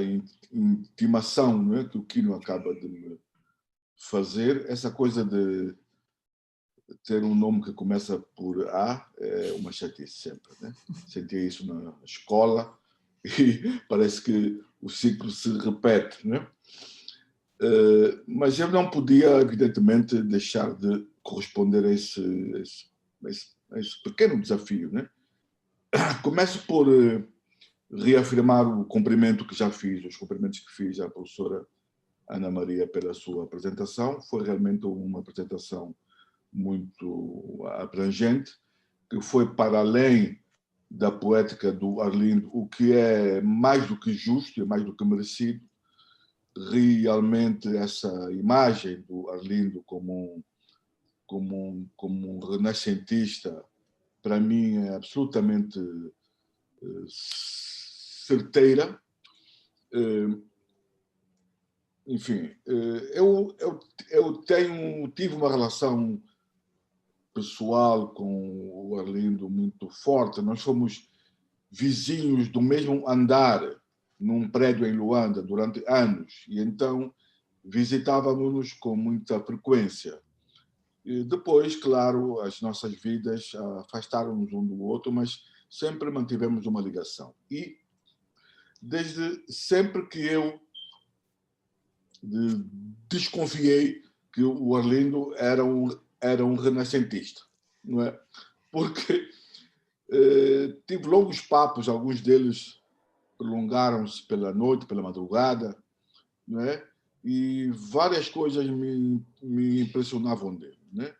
intimação, né, que o Quino acaba de me fazer. Essa coisa de ter um nome que começa por A é uma chatice sempre, né? Sentia isso na escola e parece que o ciclo se repete, né? Mas eu não podia, evidentemente, deixar de corresponder a esse esse pequeno desafio, né? Começo por reafirmar o cumprimento que já fiz, os cumprimentos que fiz à professora Ana Maria pela sua apresentação. Foi realmente uma apresentação muito abrangente, que foi para além da poética do Arlindo, o que é mais do que justo e mais do que merecido. Realmente essa imagem do Arlindo como um renascentista, para mim, é absolutamente certeira. Enfim, eu tive uma relação pessoal com o Arlindo muito forte. Nós fomos vizinhos do mesmo andar num prédio em Luanda durante anos, e então visitávamos-nos com muita frequência. E depois, claro, as nossas vidas afastaram-nos um do outro, mas sempre mantivemos uma ligação. E desde sempre que eu desconfiei que o Arlindo era um renascentista, não é? Porque tive longos papos, alguns deles prolongaram-se pela noite, pela madrugada, não é? E várias coisas me impressionavam dele, né?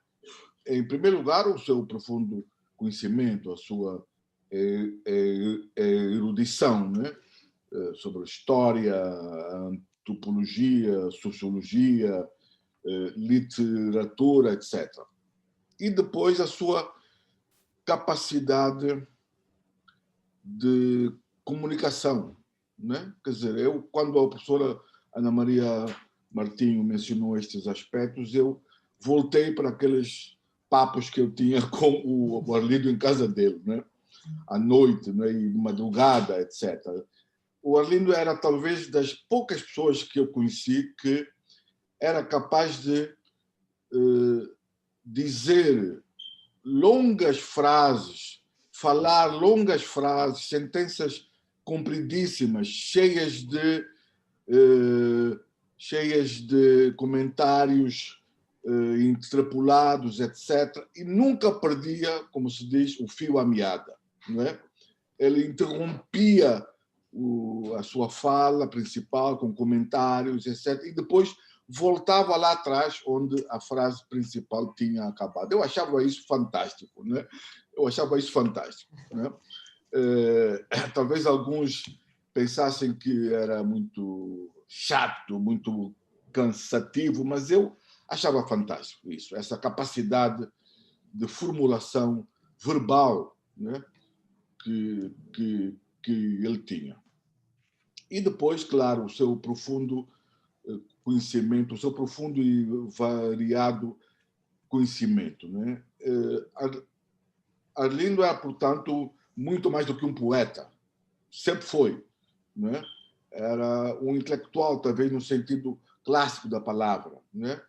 Em primeiro lugar, o seu profundo conhecimento, a sua erudição, né? Sobre a história, a antropologia, sociologia, literatura, etc. E depois a sua capacidade de comunicação, né? Quer dizer, quando a professora Ana Maria Martinho mencionou estes aspectos, eu voltei para aqueles papos que eu tinha com o Arlindo em casa dele, né? À noite, né? E de madrugada, etc. O Arlindo era talvez das poucas pessoas que eu conheci que era capaz de dizer longas frases, falar longas frases, sentenças compridíssimas, cheias de comentários extrapolados, etc. E nunca perdia, como se diz, o fio à meada, não é? Ele interrompia a sua fala principal com comentários, etc. E depois voltava lá atrás, onde a frase principal tinha acabado. Eu achava isso fantástico, né? Eu achava isso fantástico, né? Talvez alguns pensassem que era muito chato, muito cansativo, mas eu achava fantástico isso, essa capacidade de formulação verbal, né? que ele tinha. E depois, claro, o seu profundo conhecimento, o seu profundo e variado conhecimento, né? Arlindo era, portanto, muito mais do que um poeta. Sempre foi, né? Era um intelectual, talvez no sentido clássico da palavra, né?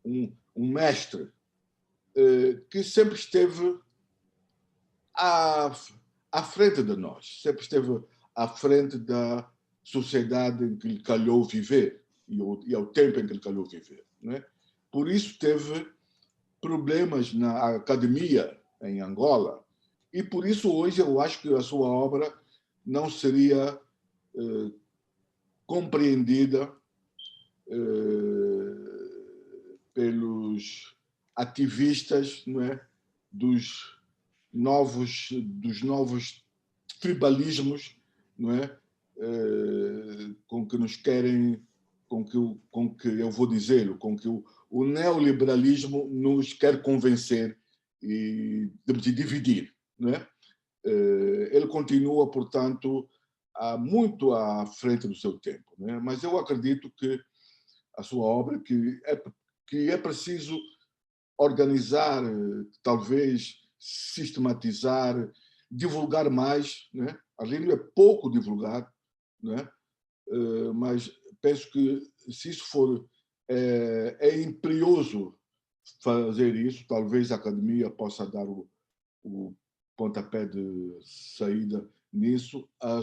Um mestre que sempre esteve à frente de nós, sempre esteve à frente da sociedade em que lhe calhou viver e ao tempo em que lhe calhou viver, né? Por isso teve problemas na academia em Angola e por isso hoje eu acho que a sua obra não seria compreendida pelos ativistas, não é? dos novos tribalismos, não é? Com que nos querem, com que eu vou dizê-lo, com que o neoliberalismo nos quer convencer e de dividir, não é? Ele continua, portanto, muito à frente do seu tempo, não é? Mas eu acredito que a sua obra, que é preciso organizar, talvez sistematizar, divulgar mais, né? Arlindo é pouco divulgado, né? Mas penso que se isso for é imperioso fazer isso, talvez a academia possa dar o pontapé de saída nisso. A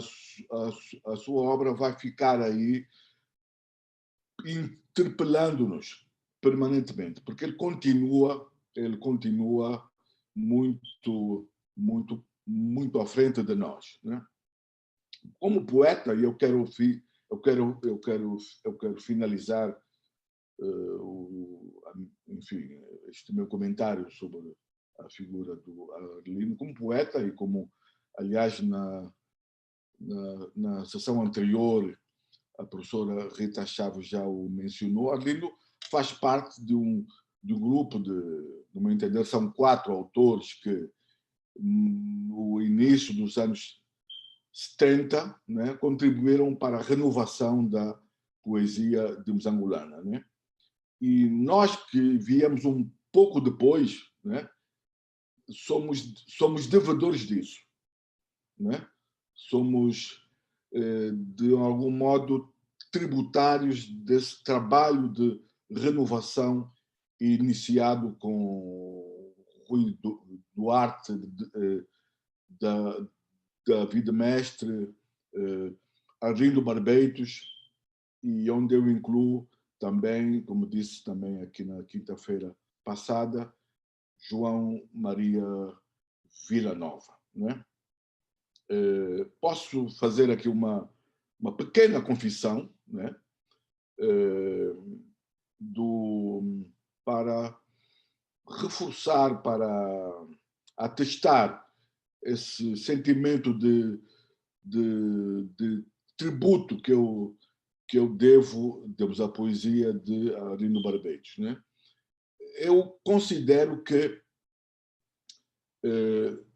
sua obra vai ficar aí interpelando-nos permanentemente, porque ele continua muito à frente de nós, né? Como poeta, eu quero finalizar enfim, este meu comentário sobre a figura do Arlindo como poeta e como, aliás, na sessão anterior, a professora Rita Chaves já o mencionou. Arlindo faz parte de um grupo no meu entender, são 4 autores que, no início dos anos 70, né, contribuíram para a renovação da poesia de Mzangulana, né? E nós que viemos um pouco depois, né, somos devedores disso, né? Somos, de algum modo, tributários desse trabalho de renovação iniciado com Rui Duarte, da Vida Mestre, Arlindo Barbeitos, e onde eu incluo também, como disse também aqui na quinta-feira passada, João Maria Villanova, né? Posso fazer aqui uma pequena confissão, né? Para reforçar, para atestar esse sentimento de tributo que eu devo à poesia de Arlindo Barbeitos, né? Eu considero que eu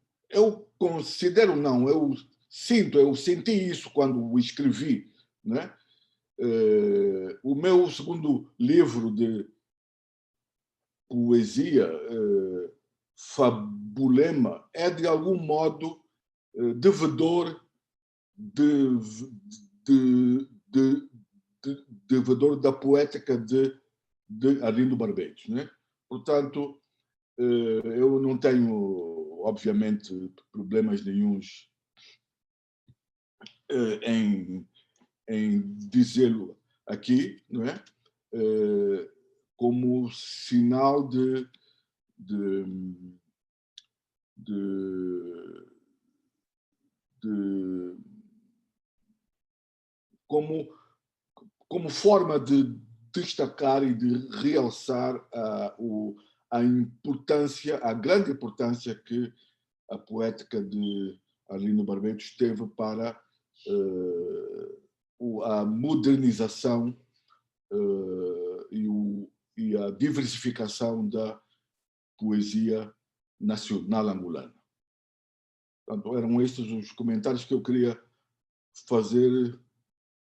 senti isso quando o escrevi, né? O meu segundo livro de poesia, Fabulema, é de algum modo devedor devedor da poética de Arlindo Barbeitos, né? Portanto, eu não tenho, obviamente, problemas nenhuns em dizê-lo aqui, não é? Como sinal como forma de destacar e de realçar a importância, a grande importância que a poética de Arlindo Barbeitos teve para a modernização e a diversificação da poesia nacional angolana. Portanto, eram estes os comentários que eu queria fazer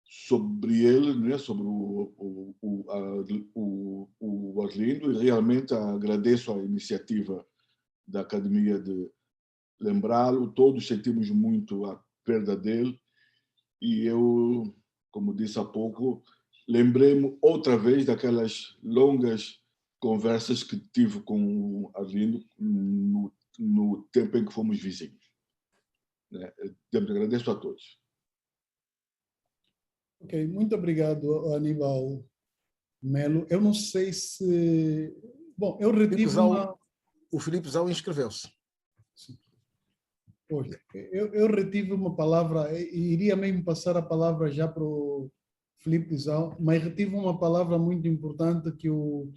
sobre ele, né, sobre o Arlindo, e realmente agradeço a iniciativa da Academia de lembrá-lo. Todos sentimos muito a perda dele, e eu, como disse há pouco, lembrei-me outra vez daquelas longas conversas que tive com o Arlindo no tempo em que fomos vizinhos. Agradeço a todos. Ok, muito obrigado, Aníbal Melo. Eu não sei se... Bom, eu retive O Filipe Zau inscreveu-se. Eu retive uma palavra, e iria mesmo passar a palavra já para o Filipe Zau, mas retive uma palavra muito importante que o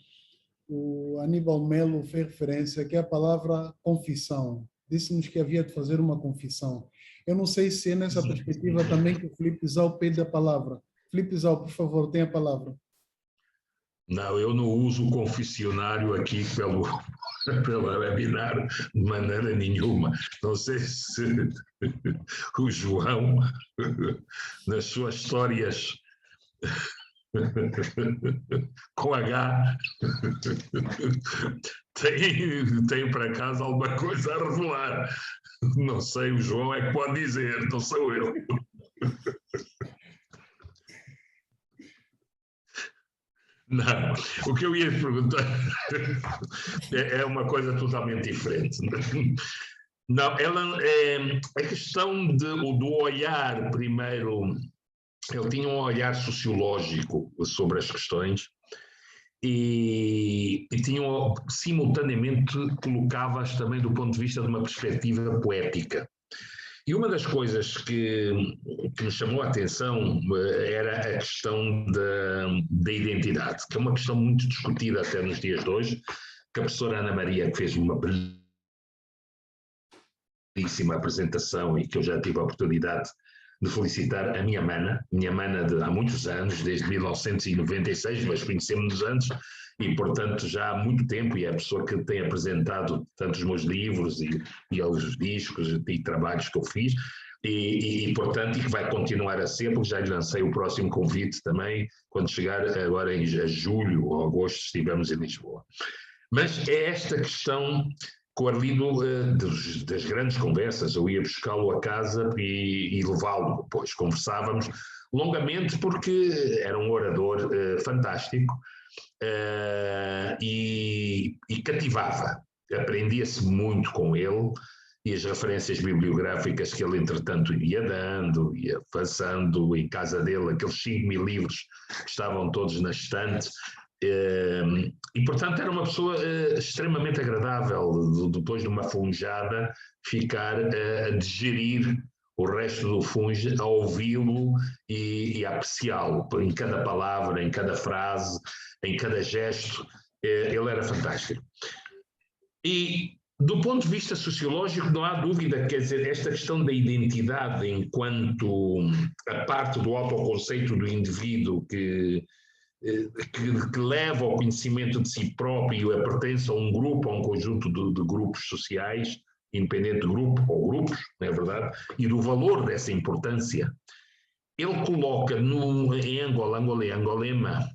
Aníbal Melo fez referência, que é a palavra confissão. Disse-nos que havia de fazer uma confissão. Eu não sei se é nessa perspectiva também que o Filipe Zau pede a palavra. Filipe Zau, por favor, tem a palavra. Não, eu não uso o confessionário aqui pela webinar de maneira nenhuma. Não sei se o João, nas suas histórias com H, tem para casa alguma coisa a revelar. Não sei, o João é que pode dizer, não sou eu. Não, o que eu ia perguntar é uma coisa totalmente diferente. Não, a questão do olhar, primeiro, ele tinha um olhar sociológico sobre as questões e tinham, simultaneamente, colocava-as também do ponto de vista de uma perspectiva poética. E uma das coisas que me chamou a atenção era a questão da identidade, que é uma questão muito discutida até nos dias de hoje, que a professora Ana Maria, que fez uma belíssima apresentação e que eu já tive a oportunidade de felicitar a minha mana de há muitos anos, desde 1996, mas conhecemos-nos antes e, portanto, já há muito tempo, e é a pessoa que tem apresentado tanto os meus livros e os discos e trabalhos que eu fiz, portanto, e que vai continuar a ser, porque já lhe lancei o próximo convite também, quando chegar agora em julho ou agosto, estivemos em Lisboa. Mas é esta questão que o Arlindo, das grandes conversas, eu ia buscá-lo a casa e levá-lo, depois conversávamos longamente, porque era um orador fantástico e cativava, aprendia-se muito com ele, e as referências bibliográficas que ele entretanto ia dando, ia passando em casa dele, aqueles 5.000 livros que estavam todos na estante. E portanto era uma pessoa extremamente agradável, depois de uma fungada, ficar a digerir o resto do funge, a ouvi-lo e a apreciá-lo em cada palavra, em cada frase, em cada gesto. Ele era fantástico. E do ponto de vista sociológico, não há dúvida, quer dizer, esta questão da identidade enquanto a parte do autoconceito do indivíduo que leva ao conhecimento de si próprio, a pertença a um grupo, a um conjunto de grupos sociais, independente de grupo ou grupos, não é verdade? E do valor dessa importância. Ele coloca em Angolema,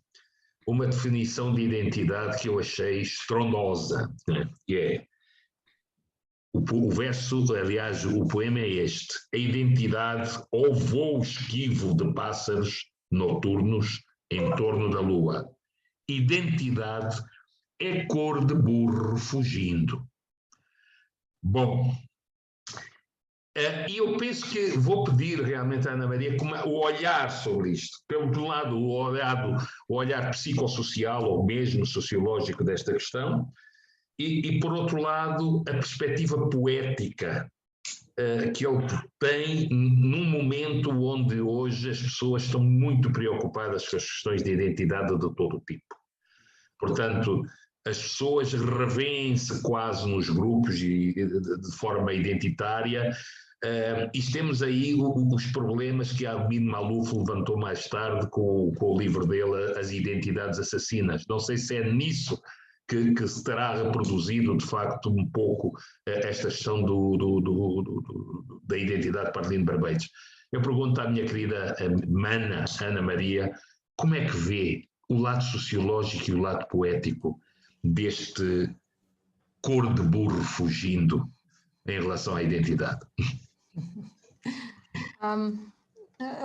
uma definição de identidade que eu achei estrondosa, né? Que é, o verso, aliás, o poema é este: a identidade, ó voo esquivo de pássaros noturnos em torno da lua. Identidade é cor de burro fugindo. Bom, e eu penso que vou pedir realmente à Ana Maria o olhar sobre isto. Pelo lado, o olhar psicossocial ou mesmo sociológico desta questão, e por outro lado, a perspectiva poética que ele tem num momento onde hoje as pessoas estão muito preocupadas com as questões de identidade de todo o tipo. Portanto, as pessoas revêem-se quase nos grupos e de forma identitária, e temos aí os problemas que a Amin Maalouf levantou mais tarde com o livro dele, As Identidades Assassinas. Não sei se é nisso que se terá reproduzido, de facto, um pouco esta questão da identidade para Arlindo Barbeiros. Eu pergunto à minha querida mana, Ana Maria, como é que vê o lado sociológico e o lado poético deste cor de burro fugindo em relação à identidade?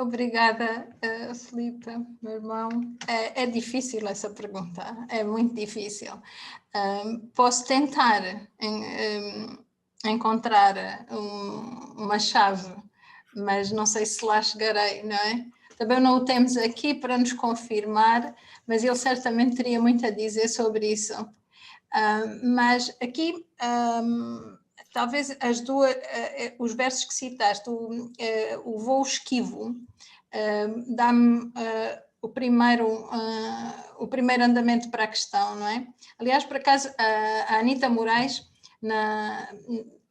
Obrigada, Filipe, meu irmão. É difícil essa pergunta, é muito difícil. Posso tentar encontrar uma chave, mas não sei se lá chegarei, não é? Também não o temos aqui para nos confirmar, mas ele certamente teria muito a dizer sobre isso. Mas aqui... talvez os versos que citaste, o voo esquivo, dá-me o primeiro andamento para a questão, não é? Aliás, por acaso, a Anita Moraes,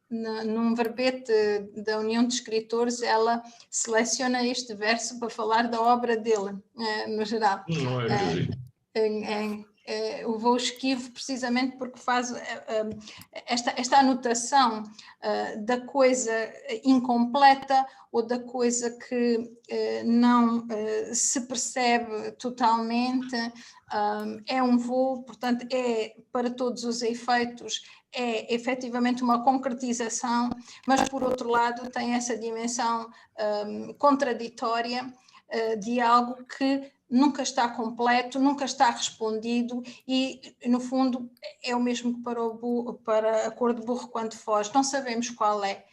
num verbete da União de Escritores, ela seleciona este verso para falar da obra dele, no geral. Não é o voo esquivo, precisamente porque faz esta anotação da coisa incompleta ou da coisa que não se percebe totalmente. É um voo, portanto, para todos os efeitos, é efetivamente uma concretização, mas, por outro lado, tem essa dimensão contraditória de algo que nunca está completo, nunca está respondido e, no fundo, é o mesmo que para a cor de burro quando foge. Não sabemos qual é.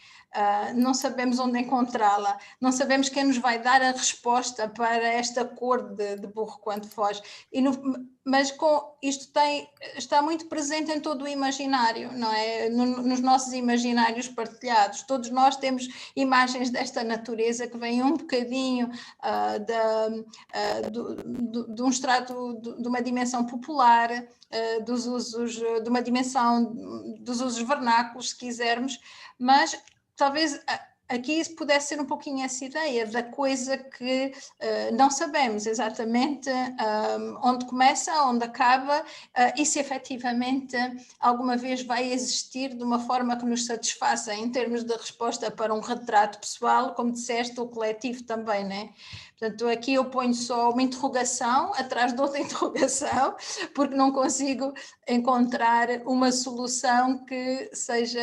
não sabemos onde encontrá-la, não sabemos quem nos vai dar a resposta para esta cor de burro quando foge. Mas isto está muito presente em todo o imaginário, não é? Nos nossos imaginários partilhados. Todos nós temos imagens desta natureza que vêm um bocadinho de um extrato, de uma dimensão popular, dos usos, de uma dimensão dos usos vernáculos, se quisermos, mas talvez aqui pudesse ser um pouquinho essa ideia da coisa que não sabemos exatamente onde começa, onde acaba, e se efetivamente alguma vez vai existir de uma forma que nos satisfaça em termos de resposta para um retrato pessoal, como disseste, o coletivo também, né? Portanto, aqui eu ponho só uma interrogação atrás de outra interrogação, porque não consigo encontrar uma solução que seja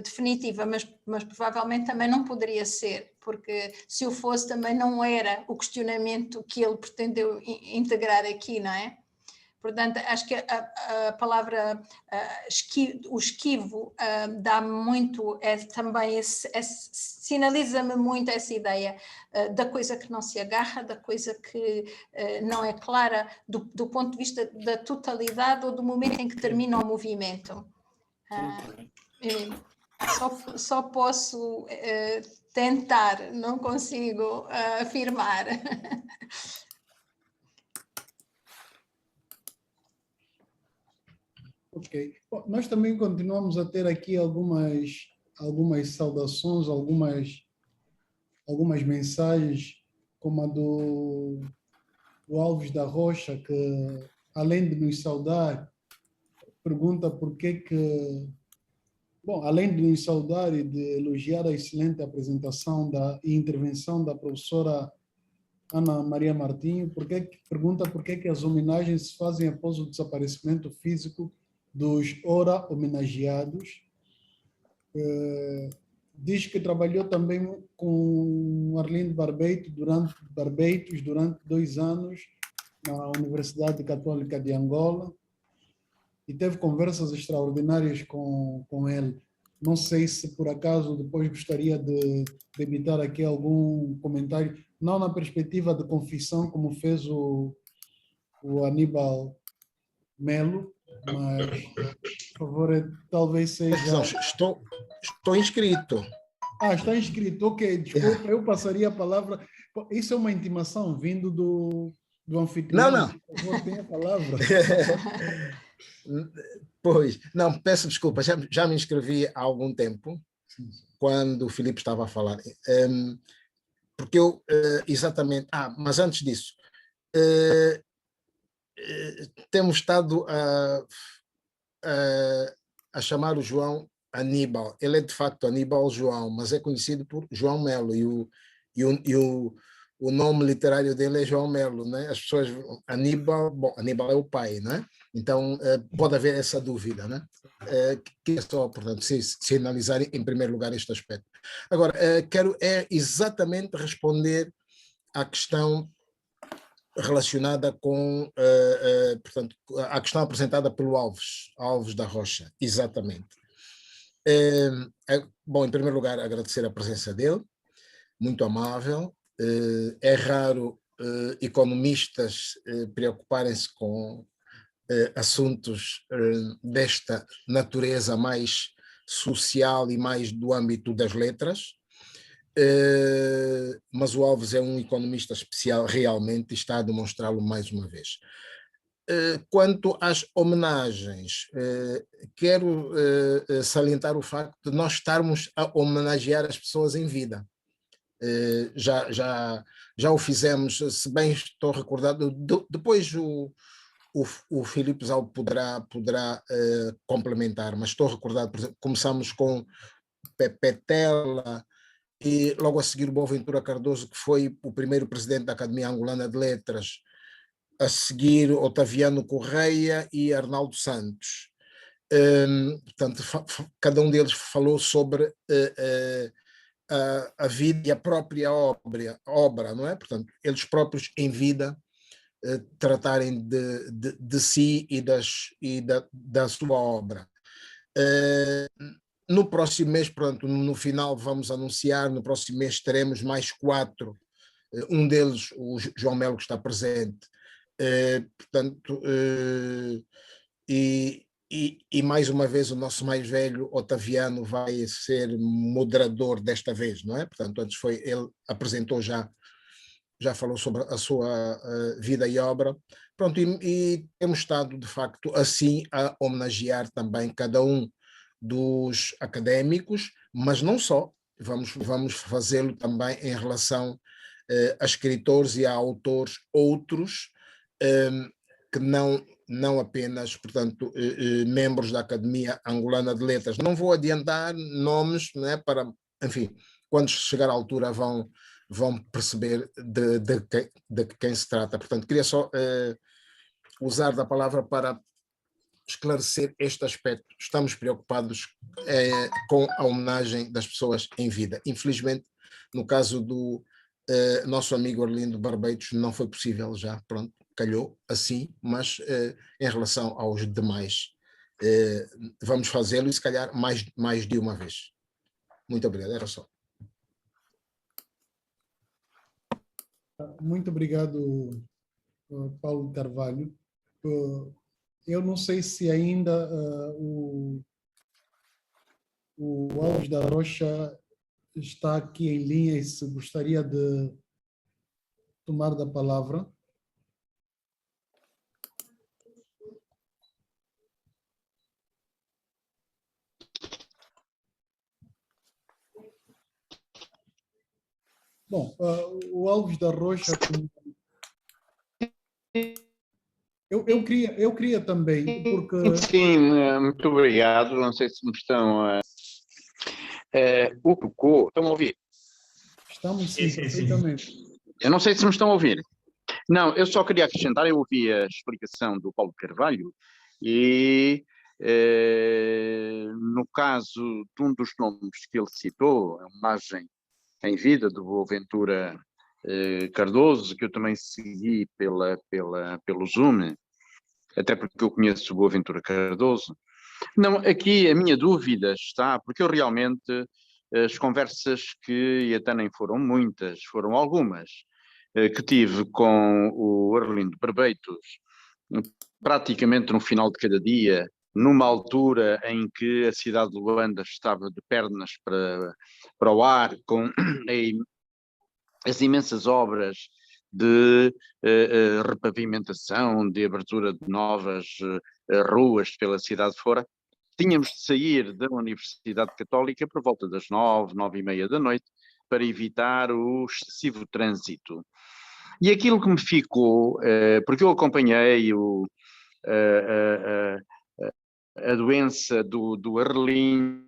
definitiva, mas provavelmente também não poderia ser, porque se o fosse também não era o questionamento que ele pretendeu integrar aqui, não é? Portanto, acho que a palavra o esquivo dá-me muito, também sinaliza-me muito essa ideia da coisa que não se agarra, da coisa que não é clara do ponto de vista da totalidade ou do momento em que termina o movimento. Só posso tentar, não consigo afirmar. Ok. Bom, nós também continuamos a ter aqui algumas saudações, algumas mensagens, como a do Alves da Rocha, que, além de nos saudar, pergunta por que bom, além de nos saudar e de elogiar a excelente apresentação e intervenção da professora Ana Maria Martinho, pergunta por que as homenagens se fazem após o desaparecimento físico dos ora homenageados. Diz que trabalhou também com Arlindo Barbeitos durante 2 anos na Universidade Católica de Angola e teve conversas extraordinárias com ele. Não sei se por acaso depois gostaria de emitir aqui algum comentário, não na perspectiva de confissão, como fez o Aníbal Melo, mas, por favor, talvez seja... Não, estou inscrito. Está inscrito, ok, desculpa, eu passaria a palavra. Isso é uma intimação vindo do anfitrião. Não. Por favor, tenha a palavra. Pois, não, peço desculpa, já me inscrevi há algum tempo, quando o Filipe estava a falar, porque eu, exatamente, mas antes disso, temos estado a chamar o João Aníbal. Ele é de facto Aníbal João, mas é conhecido por João Melo, e o nome literário dele é João Melo, né? As pessoas, Aníbal é o pai, né? Então pode haver essa dúvida, né? Que é só, portanto, se analisar em primeiro lugar este aspecto. Agora, quero exatamente responder à questão relacionada com, portanto, a questão apresentada pelo Alves da Rocha, exatamente. Bom, em primeiro lugar, agradecer a presença dele, muito amável. É raro economistas preocuparem-se com assuntos desta natureza mais social e mais do âmbito das letras. Mas o Alves é um economista especial realmente e está a demonstrá-lo mais uma vez. Quanto às homenagens, quero salientar o facto de nós estarmos a homenagear as pessoas em vida. Já o fizemos, se bem estou recordado, depois o Filipe Zau poderá complementar, mas estou recordado, por exemplo, começamos com Pepe Tela, e logo a seguir o Boaventura Cardoso, que foi o primeiro presidente da Academia Angolana de Letras, a seguir Otaviano Correia e Arnaldo Santos. Portanto, cada um deles falou sobre a vida e a própria obra, não é? Portanto, eles próprios em vida tratarem de si e da sua obra. no próximo mês, pronto, no final vamos anunciar, no próximo mês teremos mais 4, um deles, o João Melo, que está presente, portanto, e mais uma vez o nosso mais velho, Otaviano, vai ser moderador desta vez, não é? Portanto, antes foi, ele apresentou já falou sobre a sua vida e obra. Pronto, e temos estado, de facto, assim, a homenagear também cada um dos académicos, mas não só, vamos fazê-lo também em relação a escritores e a autores outros, que não apenas, portanto, membros da Academia Angolana de Letras. Não vou adiantar nomes, né, para, enfim, quando chegar à altura vão perceber de quem se trata. Portanto, queria só usar da palavra para esclarecer este aspecto. Estamos preocupados com a homenagem das pessoas em vida. Infelizmente, no caso do nosso amigo Arlindo Barbeitos, não foi possível já, pronto, calhou assim, mas em relação aos demais, vamos fazê-lo e se calhar mais de uma vez. Muito obrigado, era só. Muito obrigado, Paulo Carvalho. Eu não sei se ainda o Alves da Rocha está aqui em linha e se gostaria de tomar da palavra. Bom, o Alves da Rocha, eu queria também, porque... Sim, muito obrigado. Não sei se me estão a... o Cocô, estão a ouvir? Estamos sim, perfeitamente. Eu não sei se me estão a ouvir. Não, eu só queria acrescentar, eu ouvi a explicação do Paulo Carvalho e no caso de um dos nomes que ele citou, a imagem em vida do Boaventura Cardoso, que eu também segui pelo Zoom, até porque eu conheço o Boaventura Cardoso. Não, aqui a minha dúvida está, porque eu realmente, as conversas e até nem foram muitas, foram algumas, que tive com o Arlindo Barbeitos, praticamente no final de cada dia, numa altura em que a cidade de Luanda estava de pernas para o ar, com as imensas obras de repavimentação, de abertura de novas ruas pela cidade fora. Tínhamos de sair da Universidade Católica por volta das 9h30 da noite, para evitar o excessivo trânsito. E aquilo que me ficou, porque eu acompanhei a doença do Arlindo,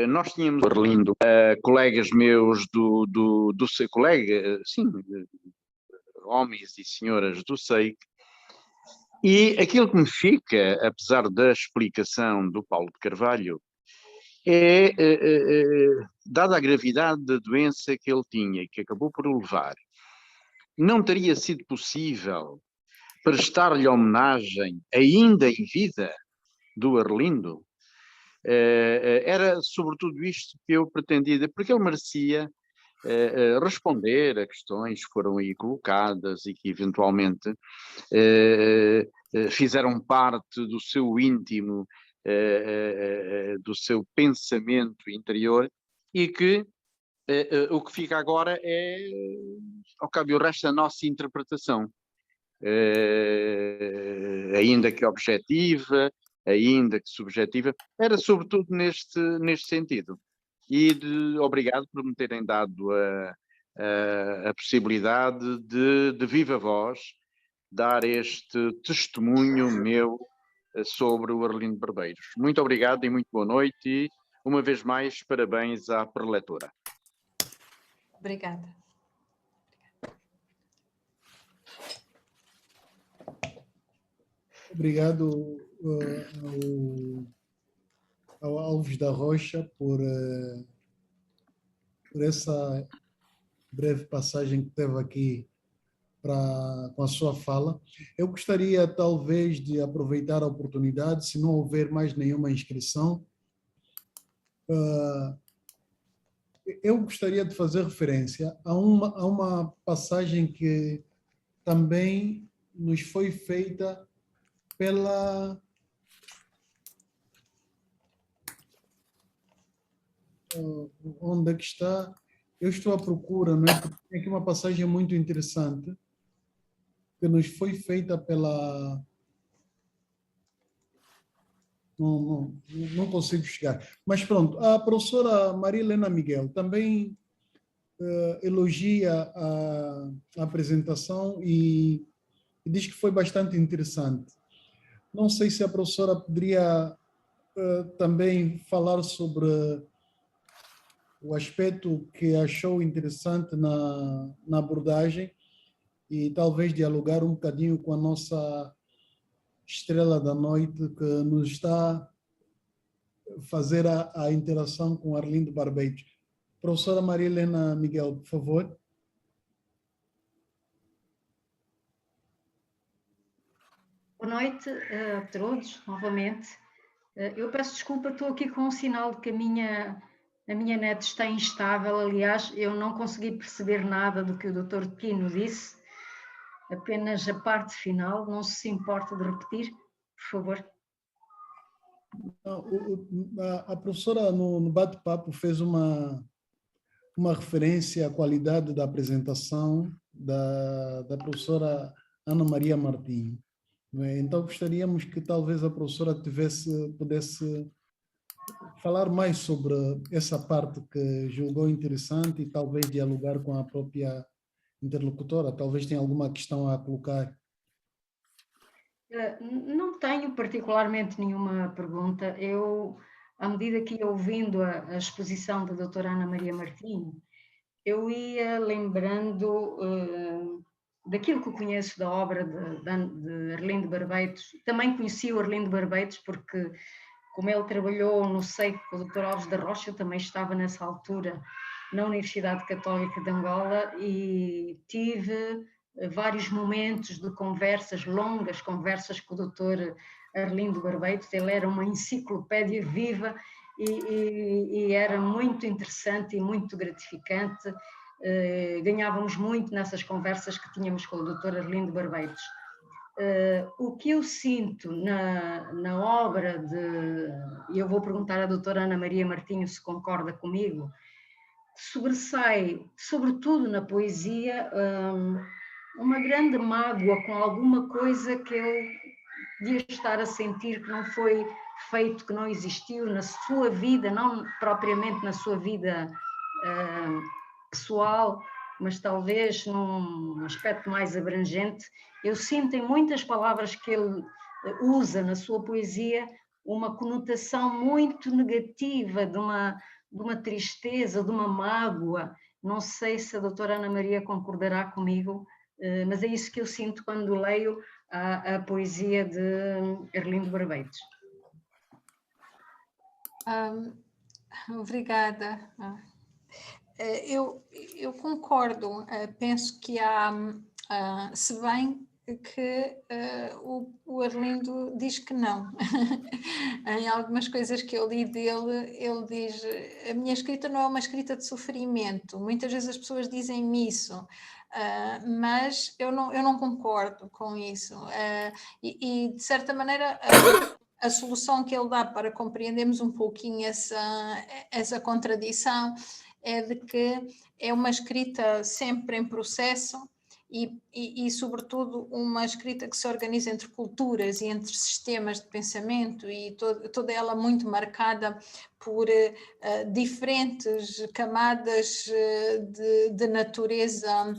nós tínhamos Arlindo, colegas meus do seu colega, sim, homens e senhoras do SEIC, e aquilo que me fica, apesar da explicação do Paulo de Carvalho, dada a gravidade da doença que ele tinha e que acabou por o levar, não teria sido possível prestar-lhe homenagem ainda em vida do Arlindo? Era sobretudo isto que eu pretendia, porque ele merecia responder a questões que foram aí colocadas e que eventualmente fizeram parte do seu íntimo, do seu pensamento interior, e que o que fica agora é, ao cabo e o resto, a nossa interpretação, ainda que objetiva, ainda que subjetiva, era sobretudo neste sentido. E obrigado por me terem dado a possibilidade de viva voz dar este testemunho meu sobre o Arlindo Barbeiros. Muito obrigado e muito boa noite, e uma vez mais parabéns à preletora. Obrigada. Obrigado ao Alves da Rocha por essa breve passagem que teve aqui com a sua fala. Eu gostaria, talvez, de aproveitar a oportunidade, se não houver mais nenhuma inscrição, eu gostaria de fazer referência a uma passagem que também nos foi feita pela... onde é que está? Eu estou à procura, não é? Porque tem aqui uma passagem muito interessante que nos foi feita pela... Não consigo chegar. Mas pronto, a professora Maria Helena Miguel também elogia a apresentação e diz que foi bastante interessante. Não sei se a professora poderia também falar sobre o aspecto que achou interessante na abordagem e talvez dialogar um bocadinho com a nossa estrela da noite que nos está a fazer a interação com Arlindo Barbeito. Professora Maria Helena Miguel, por favor. Boa noite a todos, novamente. Eu peço desculpa, estou aqui com um sinal de que a minha net está instável. Aliás, eu não consegui perceber nada do que o Dr. Quino disse, apenas a parte final. Não se importa de repetir, por favor? A professora, no bate-papo, fez uma referência à qualidade da apresentação da professora Ana Maria Martins. Então, gostaríamos que talvez a professora pudesse falar mais sobre essa parte que julgou interessante e talvez dialogar com a própria interlocutora. Talvez tenha alguma questão a colocar. Não tenho particularmente nenhuma pergunta. Eu, à medida que ia ouvindo a exposição da doutora Ana Maria Martins, eu ia lembrando daquilo que eu conheço da obra de Arlindo Barbeitos. Também conheci o Arlindo Barbeitos porque, como ele trabalhou no SEIC com o Dr. Alves da Rocha, eu também estava nessa altura na Universidade Católica de Angola e tive vários momentos de conversas, longas conversas com o Dr. Arlindo Barbeitos. Ele era uma enciclopédia viva e era muito interessante e muito gratificante. Ganhávamos muito nessas conversas que tínhamos com o Dr. Arlindo Barbeitos. O que eu sinto na obra e eu vou perguntar à doutora Ana Maria Martinho se concorda comigo, sobressai, sobretudo na poesia, uma grande mágoa com alguma coisa que eu devia estar a sentir que não foi feito, que não existiu na sua vida, não propriamente na sua vida pessoal, mas talvez num aspecto mais abrangente. Eu sinto em muitas palavras que ele usa na sua poesia uma conotação muito negativa de uma tristeza, de uma mágoa. Não sei se a doutora Ana Maria concordará comigo, mas é isso que eu sinto quando leio a poesia de Arlindo Barbeitos. Obrigada. Eu concordo, penso que há, se bem que o Arlindo diz que não. Em algumas coisas que eu li dele, ele diz: a minha escrita não é uma escrita de sofrimento. Muitas vezes as pessoas dizem-me isso, mas eu não concordo com isso. E de certa maneira, a solução que ele dá para compreendermos um pouquinho essa contradição é de que é uma escrita sempre em processo e, sobretudo, uma escrita que se organiza entre culturas e entre sistemas de pensamento e toda ela muito marcada por diferentes camadas de natureza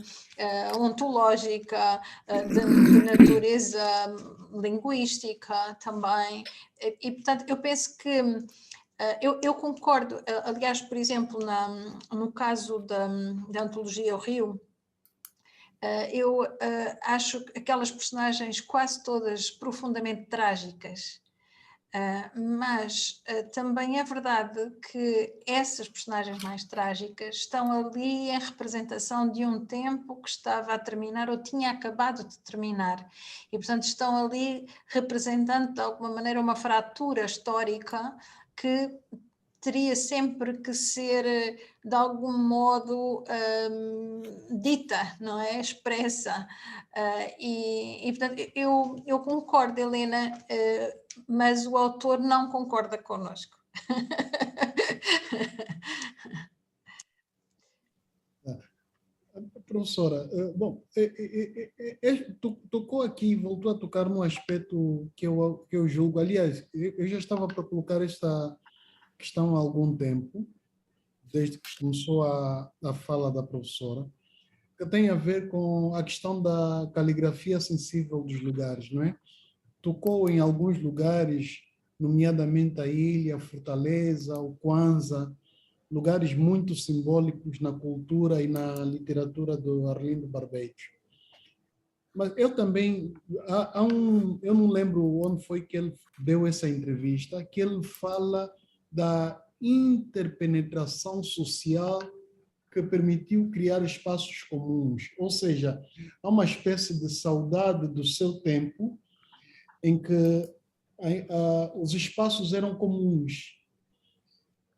ontológica, de natureza linguística também. E, portanto, eu penso que eu concordo, aliás, por exemplo, no caso da antologia O Rio, eu acho aquelas personagens quase todas profundamente trágicas, Mas também é verdade que essas personagens mais trágicas estão ali em representação de um tempo que estava a terminar ou tinha acabado de terminar, e portanto estão ali representando de alguma maneira uma fratura histórica que teria sempre que ser de algum modo dita, não é? Expressa. E portanto, eu concordo, Helena, mas o autor não concorda connosco. Professora, bom, tocou aqui, voltou a tocar num aspecto que eu julgo. Aliás, eu já estava para colocar esta questão há algum tempo, desde que começou a fala da professora, que tem a ver com a questão da caligrafia sensível dos lugares, não é? Tocou em alguns lugares, nomeadamente a ilha, Fortaleza, o Kwanza, lugares muito simbólicos na cultura e na literatura do Arlindo Barbeito. Mas eu também, eu não lembro onde foi que ele deu essa entrevista, que ele fala da interpenetração social que permitiu criar espaços comuns. Ou seja, há uma espécie de saudade do seu tempo em que os espaços eram comuns.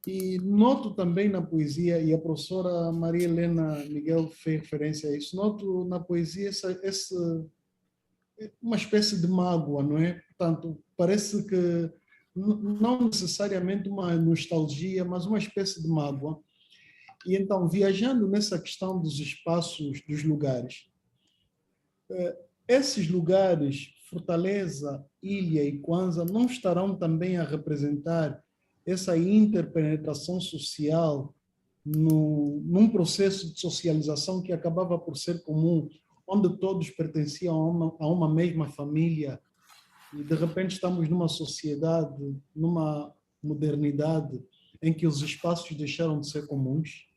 E noto também na poesia, e a professora Maria Helena Miguel fez referência a isso, noto na poesia uma espécie de mágoa, não é? Portanto, parece que não necessariamente uma nostalgia, mas uma espécie de mágoa. E então, viajando nessa questão dos espaços, dos lugares, esses lugares, Fortaleza, Ilha e Kwanza, não estarão também a representar essa interpenetração social num processo de socialização que acabava por ser comum, onde todos pertenciam a uma mesma família, e de repente estamos numa sociedade, numa modernidade, em que os espaços deixaram de ser comuns?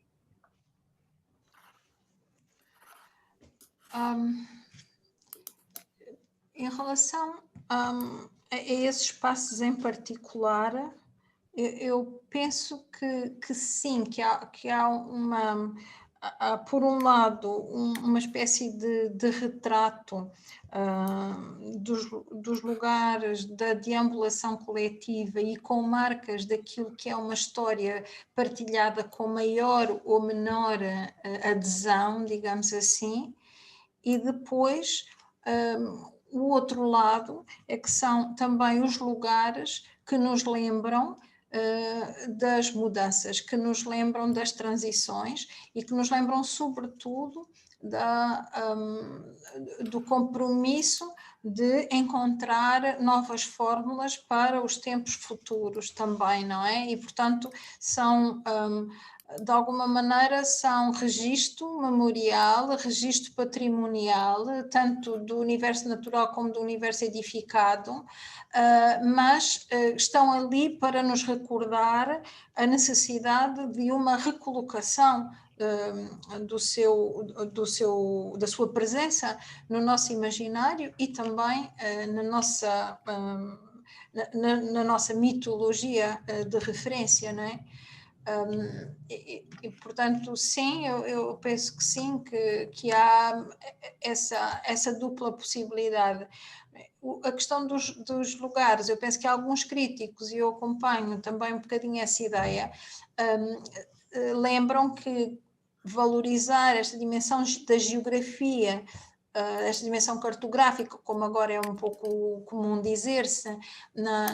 Em relação a esses espaços em particular, eu penso que sim, que há por um lado, uma espécie de retrato dos lugares da deambulação coletiva e com marcas daquilo que é uma história partilhada com maior ou menor adesão, digamos assim, e depois o outro lado é que são também os lugares que nos lembram das mudanças, que nos lembram das transições e que nos lembram, sobretudo, do compromisso de encontrar novas fórmulas para os tempos futuros também, não é? E, portanto, são... de alguma maneira são registro memorial, registro patrimonial, tanto do universo natural como do universo edificado, mas estão ali para nos recordar a necessidade de uma recolocação da sua presença no nosso imaginário e também na nossa mitologia de referência, não é? Portanto, sim, eu penso que sim, que há essa dupla possibilidade. A questão dos lugares, eu penso que alguns críticos, e eu acompanho também um bocadinho essa ideia, lembram que valorizar esta dimensão da geografia, esta dimensão cartográfica, como agora é um pouco comum dizer-se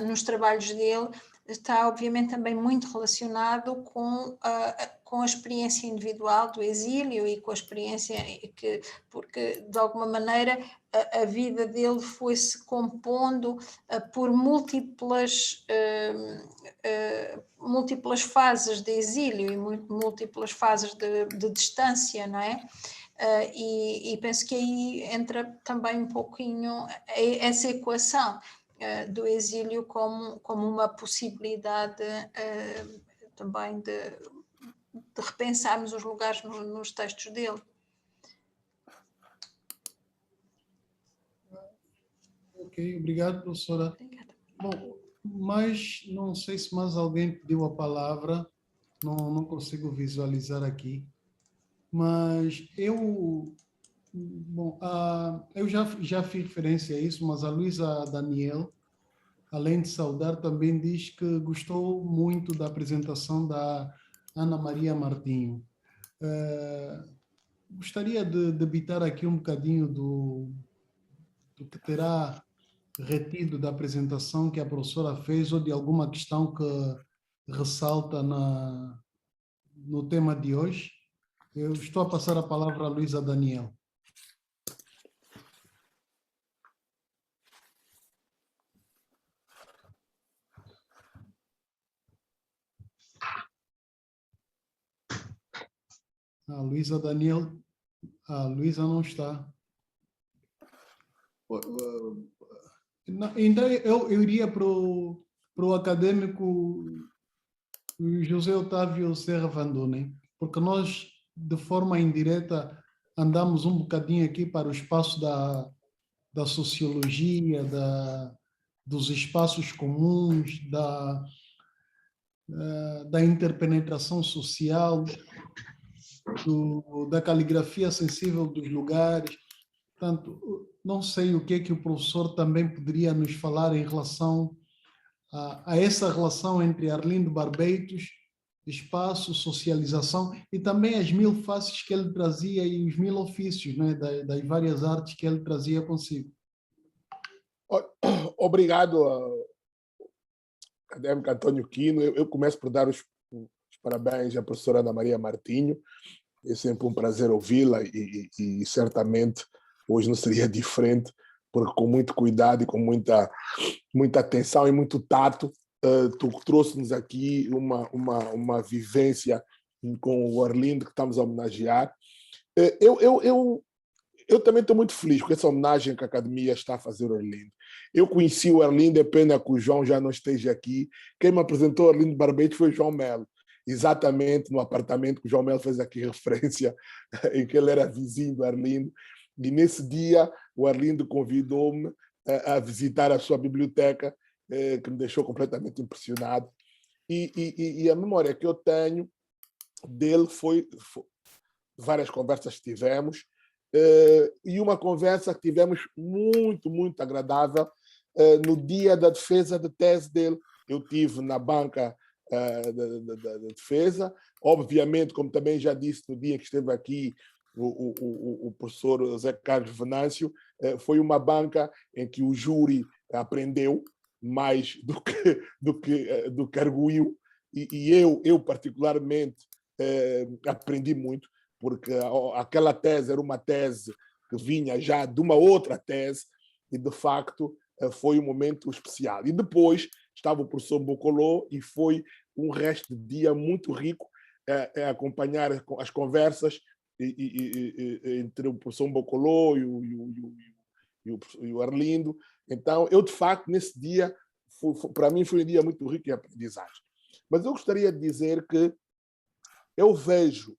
nos trabalhos dele, está obviamente também muito relacionado com a experiência individual do exílio e com a experiência porque de alguma maneira a vida dele foi-se compondo por múltiplas fases de exílio e múltiplas fases de distância, não é? E penso que aí entra também um pouquinho essa equação do exílio como uma possibilidade também de repensarmos os lugares nos textos dele. Ok, obrigado, professora. Obrigada. Bom, Mas não sei se mais alguém pediu a palavra, não consigo visualizar aqui. Mas eu já fiz referência a isso, mas a Luísa Daniel, além de saudar, também diz que gostou muito da apresentação da Ana Maria Martinho. Gostaria de debitar aqui um bocadinho do que terá retido da apresentação que a professora fez ou de alguma questão que ressalta no tema de hoje. Eu estou a passar a palavra à Luísa Daniel. A Luísa Daniel, a Luísa não está. Então, eu iria para o acadêmico José Otávio Serra Vandone, porque nós, de forma indireta, andamos um bocadinho aqui para o espaço da sociologia, dos espaços comuns, da interpenetração social, da caligrafia sensível dos lugares. Portanto, não sei o que é que o professor também poderia nos falar em relação a essa relação entre Arlindo Barbeitos, espaço, socialização e também as 1000 faces que ele trazia e os 1000 ofícios, né, das várias artes que ele trazia consigo. Obrigado, acadêmico Antônio Quino. Eu começo por dar os parabéns à professora Ana Maria Martinho. É sempre um prazer ouvi-la e certamente hoje não seria diferente, porque com muito cuidado e com muita atenção e muito tato, tu trouxe-nos aqui uma vivência com o Arlindo que estamos a homenagear. Eu também estou muito feliz com essa homenagem que a Academia está a fazer ao Arlindo. Eu conheci o Arlindo, é pena que o João já não esteja aqui. Quem me apresentou o Arlindo Barbeitos foi o João Melo, exatamente no apartamento que o João Melo fez aqui referência, em que ele era vizinho do Arlindo. E nesse dia, o Arlindo convidou-me a visitar a sua biblioteca, que me deixou completamente impressionado. E a memória que eu tenho dele foi várias conversas que tivemos, e uma conversa que tivemos muito, muito agradável no dia da defesa da tese dele. Eu tive na banca da defesa, obviamente, como também já disse no dia que esteve aqui o professor José Carlos Venâncio, foi uma banca em que o júri aprendeu mais do que arguiu, e eu particularmente aprendi muito, porque aquela tese era uma tese que vinha já de uma outra tese e, de facto, foi um momento especial. E depois estava o professor Bocolô e foi um resto de dia muito rico a acompanhar as conversas entre o professor Bocolô e o Arlindo. Então, eu, de facto, nesse dia, para mim foi um dia muito rico em aprendizagem. Mas eu gostaria de dizer que eu vejo,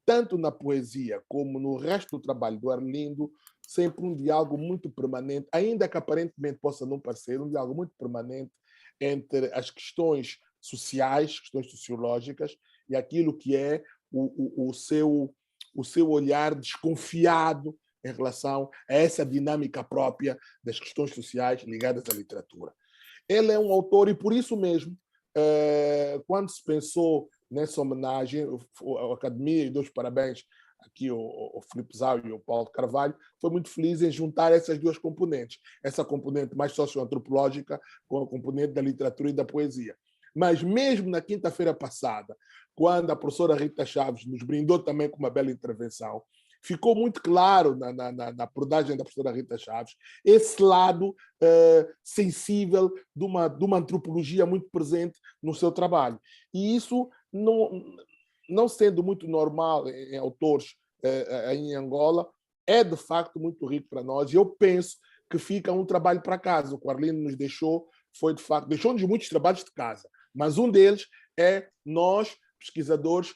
tanto na poesia como no resto do trabalho do Arlindo, sempre um diálogo muito permanente, ainda que aparentemente possa não parecer, um diálogo muito permanente entre as questões sociais, questões sociológicas, e aquilo que é o seu olhar desconfiado em relação a essa dinâmica própria das questões sociais ligadas à literatura. Ele é um autor, e por isso mesmo, quando se pensou nessa homenagem, a Academia, e dou os parabéns aqui ao Filipe Zau e ao Paulo Carvalho, foi muito feliz em juntar essas duas componentes, essa componente mais socioantropológica com a componente da literatura e da poesia. Mas mesmo na quinta-feira passada, quando a professora Rita Chaves nos brindou também com uma bela intervenção, ficou muito claro na abordagem da professora Rita Chaves esse lado sensível de uma antropologia muito presente no seu trabalho. E isso, não sendo muito normal em autores em Angola, é de facto muito rico para nós. E eu penso que fica um trabalho para casa. O que o Arlindo nos deixou foi, de facto, deixou-nos muitos trabalhos de casa, mas um deles é nós, pesquisadores,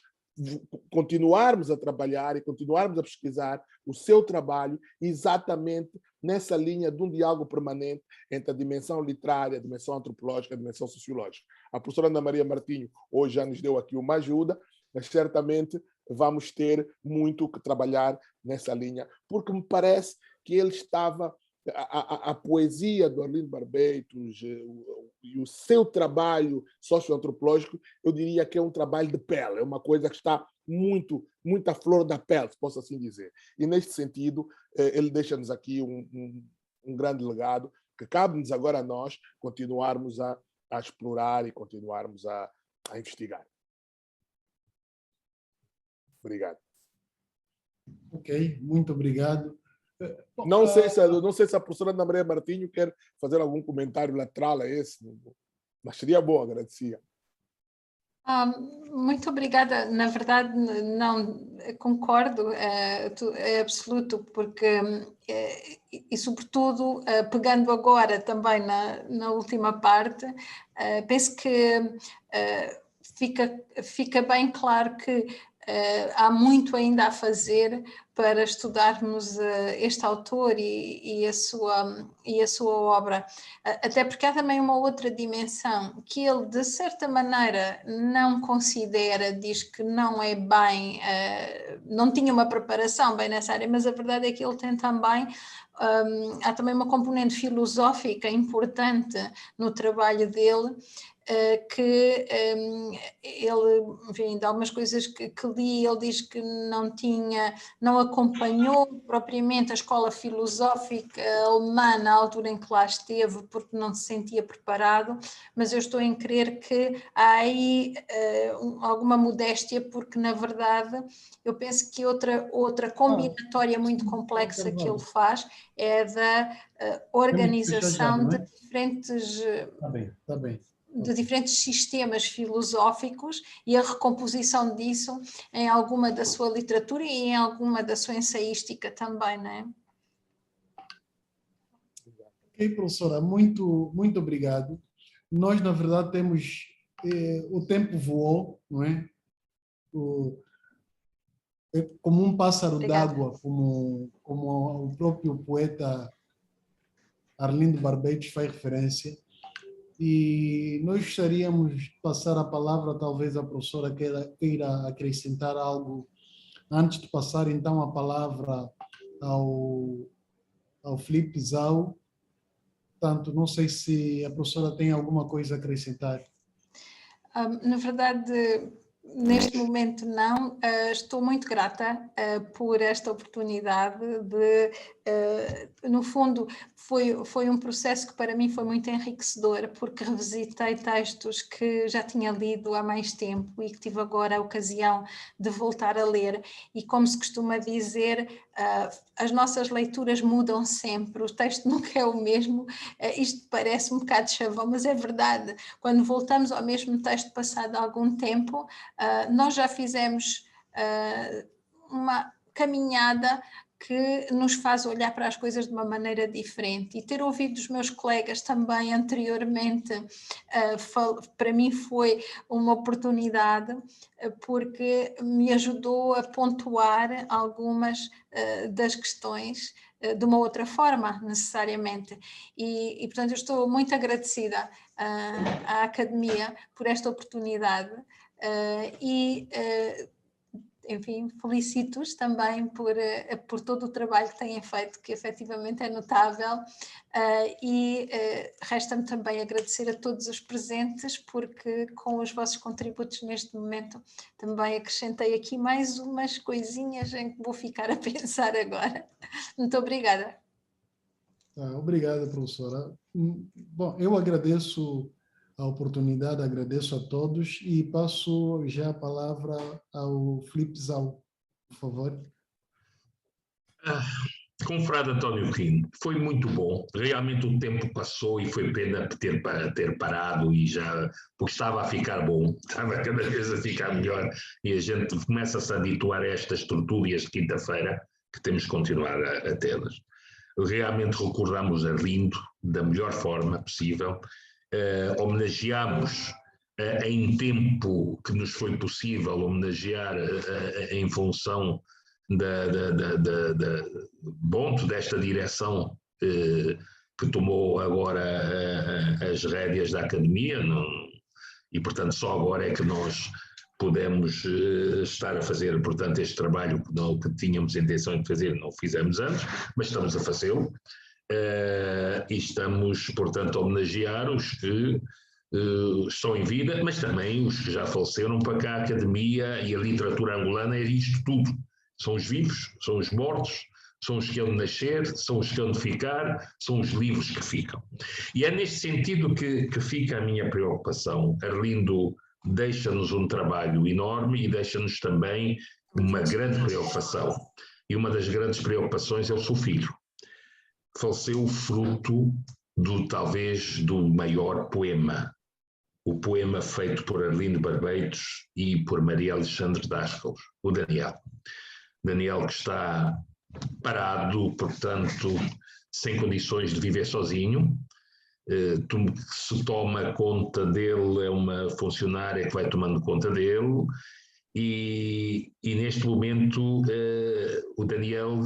continuarmos a trabalhar e continuarmos a pesquisar o seu trabalho exatamente nessa linha de um diálogo permanente entre a dimensão literária, a dimensão antropológica, a dimensão sociológica. A professora Ana Maria Martinho hoje já nos deu aqui uma ajuda, mas certamente vamos ter muito que trabalhar nessa linha, porque me parece que ele estava... A poesia do Arlindo Barbeitos e o seu trabalho socioantropológico, eu diria que é um trabalho de pele, é uma coisa que está muito à flor da pele, se posso assim dizer. E, neste sentido, ele deixa-nos aqui um grande legado, que cabe-nos agora a nós continuarmos a explorar e continuarmos a investigar. Obrigado. Ok, muito obrigado. Não sei se a professora Ana Maria Martinho quer fazer algum comentário lateral a esse, mas seria bom, agradecia. Muito obrigada. Na verdade, não concordo, é absoluto, porque, e sobretudo, pegando agora também na última parte, penso que fica bem claro que há muito ainda a fazer para estudarmos este autor e a sua obra, até porque há também uma outra dimensão que ele, de certa maneira, não considera, diz que não é bem, não tinha uma preparação bem nessa área, mas a verdade é que ele tem também, há também uma componente filosófica importante no trabalho dele, que ele, enfim, de algumas coisas que li, ele diz que não acompanhou propriamente a escola filosófica alemã na altura em que lá esteve, porque não se sentia preparado, mas eu estou em crer que há aí alguma modéstia, porque na verdade eu penso que outra combinatória muito complexa que ele faz é da organização de diferentes... Está bem. De diferentes sistemas filosóficos e a recomposição disso em alguma da sua literatura e em alguma da sua ensaística também, não é? Ok, professora, muito obrigado. Nós, na verdade, temos... o tempo voou, não é? Como um pássaro d'água, como o próprio poeta Arlindo Barbeitos faz referência. E nós gostaríamos de passar a palavra, talvez a professora queira acrescentar algo, antes de passar então a palavra ao Filipe Zau. Portanto, não sei se a professora tem alguma coisa a acrescentar. Na verdade, neste momento não. Estou muito grata por esta oportunidade no fundo, foi um processo que para mim foi muito enriquecedor, porque revisitei textos que já tinha lido há mais tempo e que tive agora a ocasião de voltar a ler, e como se costuma dizer, as nossas leituras mudam sempre, o texto nunca é o mesmo. Isto parece um bocado chavão, mas é verdade. Quando voltamos ao mesmo texto passado algum tempo, nós já fizemos uma caminhada que nos faz olhar para as coisas de uma maneira diferente, e ter ouvido os meus colegas também anteriormente, para mim foi uma oportunidade, porque me ajudou a pontuar algumas das questões de uma outra forma, necessariamente, e portanto eu estou muito agradecida à Academia por esta oportunidade, enfim, felicito-os também por todo o trabalho que têm feito, que efetivamente é notável, resta-me também agradecer a todos os presentes, porque com os vossos contributos neste momento também acrescentei aqui mais umas coisinhas em que vou ficar a pensar agora. Muito obrigada. Obrigado, professora. Bom, eu agradeço a oportunidade, agradeço a todos e passo já a palavra ao Filipe Zau, por favor. Confrade António Quino, foi muito bom. Realmente o tempo passou e foi pena ter parado, e já, porque estava a ficar bom, estava cada vez a ficar melhor, e a gente começa-se a habituar a estas tertúlias de quinta-feira, que temos que continuar a tê-las. Realmente recordamos Arlindo da melhor forma possível. Homenageamos em tempo que nos foi possível homenagear em função desta direção que tomou agora as rédeas da Academia, e portanto só agora é que nós podemos estar a fazer, portanto, este trabalho que tínhamos a intenção de fazer, não o fizemos antes, mas estamos a fazê-lo, e estamos, portanto, a homenagear os que estão em vida, mas também os que já faleceram, para que a Academia e a literatura angolana é isto tudo. São os vivos, são os mortos, são os que hão de nascer, são os que hão de ficar, são os livros que ficam. E é neste sentido que fica a minha preocupação. Arlindo deixa-nos um trabalho enorme e deixa-nos também uma grande preocupação. E uma das grandes preocupações é o seu filho. Faleceu fruto talvez do maior poema, o poema feito por Arlindo Barbeitos e por Maria Alexandre Dascals, o Daniel. Daniel, que está parado, portanto, sem condições de viver sozinho, se toma conta dele, é uma funcionária que vai tomando conta dele, e neste momento o Daniel,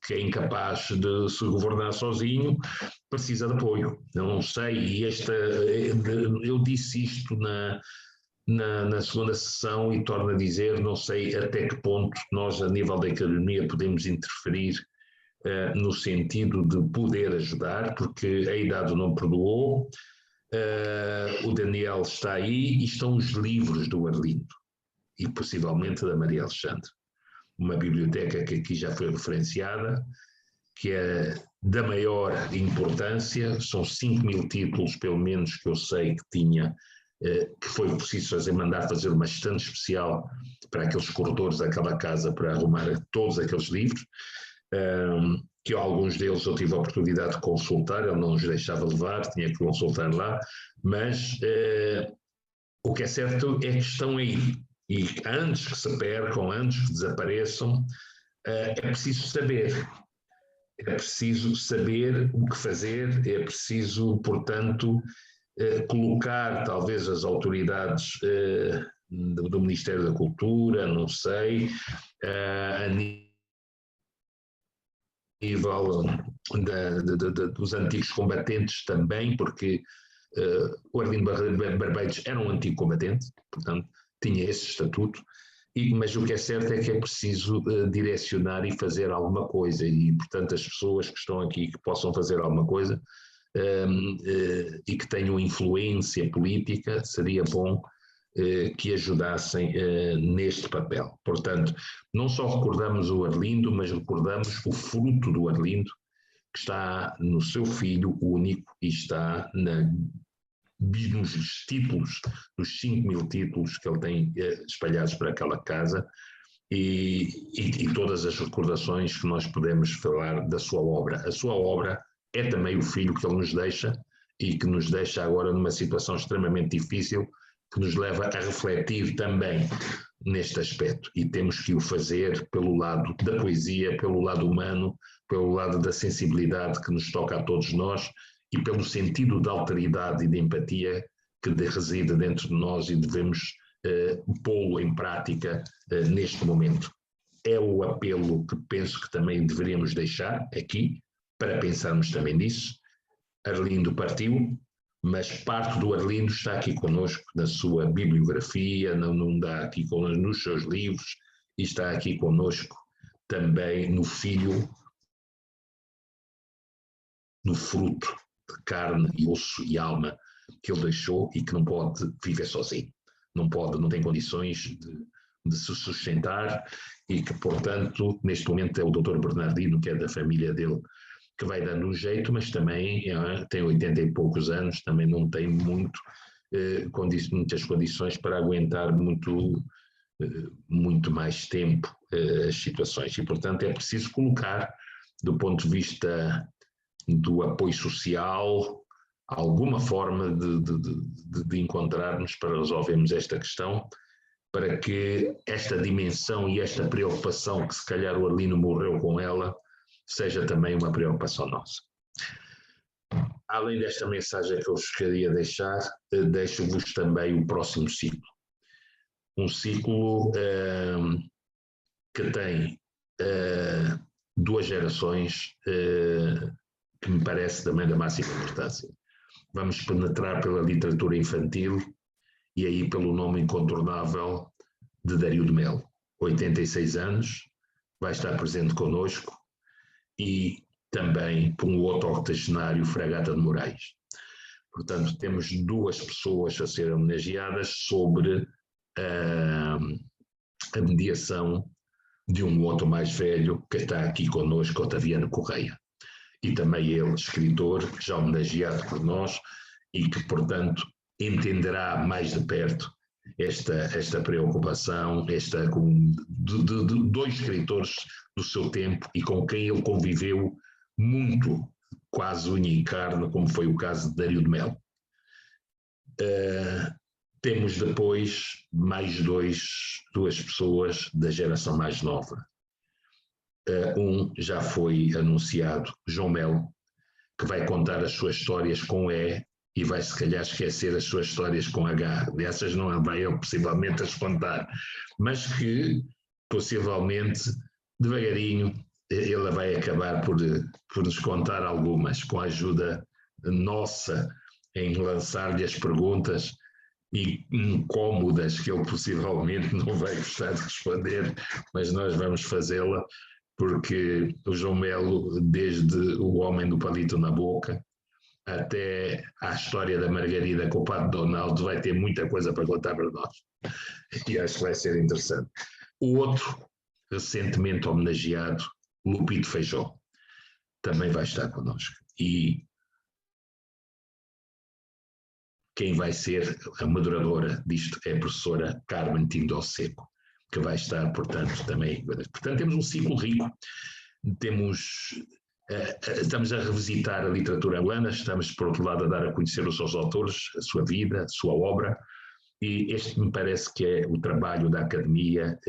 que é incapaz de se governar sozinho, precisa de apoio. Eu não sei, e eu disse isto na segunda sessão e torno a dizer, não sei até que ponto nós, a nível da Academia, podemos interferir no sentido de poder ajudar, porque a idade não perdoou, o Daniel está aí e estão os livros do Arlindo e possivelmente da Maria Alexandre. Uma biblioteca que aqui já foi referenciada, que é da maior importância, são 5.000 títulos, pelo menos, que eu sei que tinha, que foi preciso mandar fazer uma estante especial para aqueles corredores daquela casa para arrumar todos aqueles livros, que alguns deles eu tive a oportunidade de consultar, ele não os deixava levar, tinha que consultar lá, mas o que é certo é que estão aí, e antes que se percam, antes que desapareçam, é preciso saber. É preciso saber o que fazer, é preciso, portanto, colocar talvez as autoridades do Ministério da Cultura, não sei, a nível dos antigos combatentes também, porque o Arlindo Barbeitos era um antigo combatente, portanto, tinha esse estatuto, mas o que é certo é que é preciso direcionar e fazer alguma coisa, e portanto as pessoas que estão aqui que possam fazer alguma coisa e que tenham influência política, seria bom que ajudassem neste papel. Portanto, não só recordamos o Arlindo, mas recordamos o fruto do Arlindo, que está no seu filho único e está nos títulos, dos 5.000 títulos que ele tem espalhados por aquela casa, e todas as recordações que nós podemos falar da sua obra. A sua obra é também o filho que ele nos deixa, e que nos deixa agora numa situação extremamente difícil, que nos leva a refletir também neste aspecto, e temos que o fazer pelo lado da poesia, pelo lado humano, pelo lado da sensibilidade que nos toca a todos nós, e pelo sentido de alteridade e de empatia que reside dentro de nós, e devemos pô-lo em prática neste momento. É o apelo que penso que também deveríamos deixar aqui, para pensarmos também nisso. Arlindo partiu, mas parte do Arlindo está aqui connosco na sua bibliografia, não está aqui connosco nos seus livros, e está aqui connosco também no filho, no fruto de carne e osso e alma que ele deixou, e que não pode viver sozinho, não tem condições de se sustentar, e que, portanto, neste momento é o Dr. Bernardino, que é da família dele, que vai dando um jeito, mas também tem 80 e poucos anos, também não tem muitas condições para aguentar muito mais tempo as situações, e portanto é preciso colocar, do ponto de vista do apoio social, alguma forma de encontrarmos para resolvermos esta questão, para que esta dimensão e esta preocupação, que se calhar o Arlindo morreu com ela, seja também uma preocupação nossa. além desta mensagem que eu vos queria deixar, deixo-vos também o próximo ciclo. Um ciclo que tem 2 gerações que me parece também da máxima importância. Vamos penetrar pela literatura infantil e aí pelo nome incontornável de Dario de Melo. 86 anos, vai estar presente connosco, e também por um outro octogenário, Fragata de Moraes. Portanto, temos 2 pessoas a serem homenageadas sobre a mediação de um outro mais velho que está aqui connosco, Otaviano Correia. E também ele, escritor, já homenageado por nós e que, portanto, entenderá mais de perto esta preocupação, de 2 escritores do seu tempo e com quem ele conviveu muito, quase unha e carne, como foi o caso de Dario de Melo. Temos depois mais 2 pessoas da geração mais nova. Um já foi anunciado, João Melo, que vai contar as suas histórias com E e vai se calhar esquecer as suas histórias com H. Dessas não vai ele possivelmente as contar, mas que possivelmente devagarinho ele vai acabar por nos contar algumas, com a ajuda nossa em lançar-lhe as perguntas incómodas que ele possivelmente não vai gostar de responder, mas nós vamos fazê-la, porque o João Melo, desde o Homem do Palito na Boca até à história da Margarida com o Padre Donaldo, vai ter muita coisa para contar para nós. E acho que vai ser interessante. O outro, recentemente homenageado, Lupito Feijó, também vai estar connosco. E quem vai ser a moderadora disto é a professora Carmen Tindó Seco, que vai estar, portanto, também. Portanto, temos um ciclo rico, estamos a revisitar a literatura angolana, estamos, por outro lado, a dar a conhecer os seus autores, a sua vida, a sua obra, e este me parece que é o trabalho da Academia,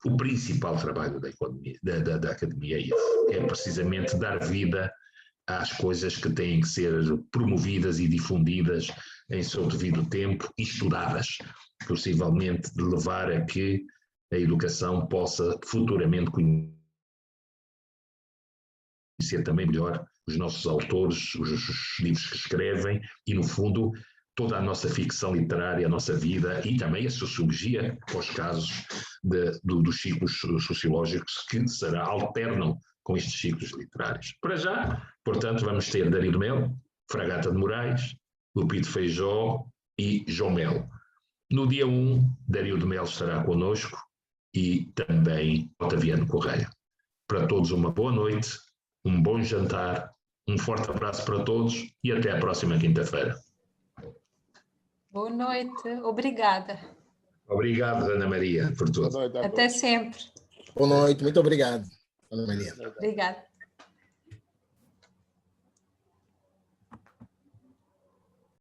o principal trabalho da Academia é precisamente dar vida às coisas que têm que ser promovidas e difundidas em seu devido tempo e estudadas, possivelmente de levar a que a educação possa futuramente conhecer também melhor os nossos autores, os livros que escrevem e, no fundo, toda a nossa ficção literária, a nossa vida e também a sociologia, os casos dos ciclos sociológicos que alternam com estes ciclos literários. Para já, portanto, vamos ter Dario de Melo, Fragata de Moraes, Lupito Feijó e João Melo. No dia 1, Dario de Melo estará connosco e também Otaviano Correia. Para todos uma boa noite, um bom jantar, um forte abraço para todos e até a próxima quinta-feira. Boa noite, obrigada. Obrigado, Ana Maria, por tudo. Até sempre. Boa noite, muito obrigado, Ana Maria. Obrigada.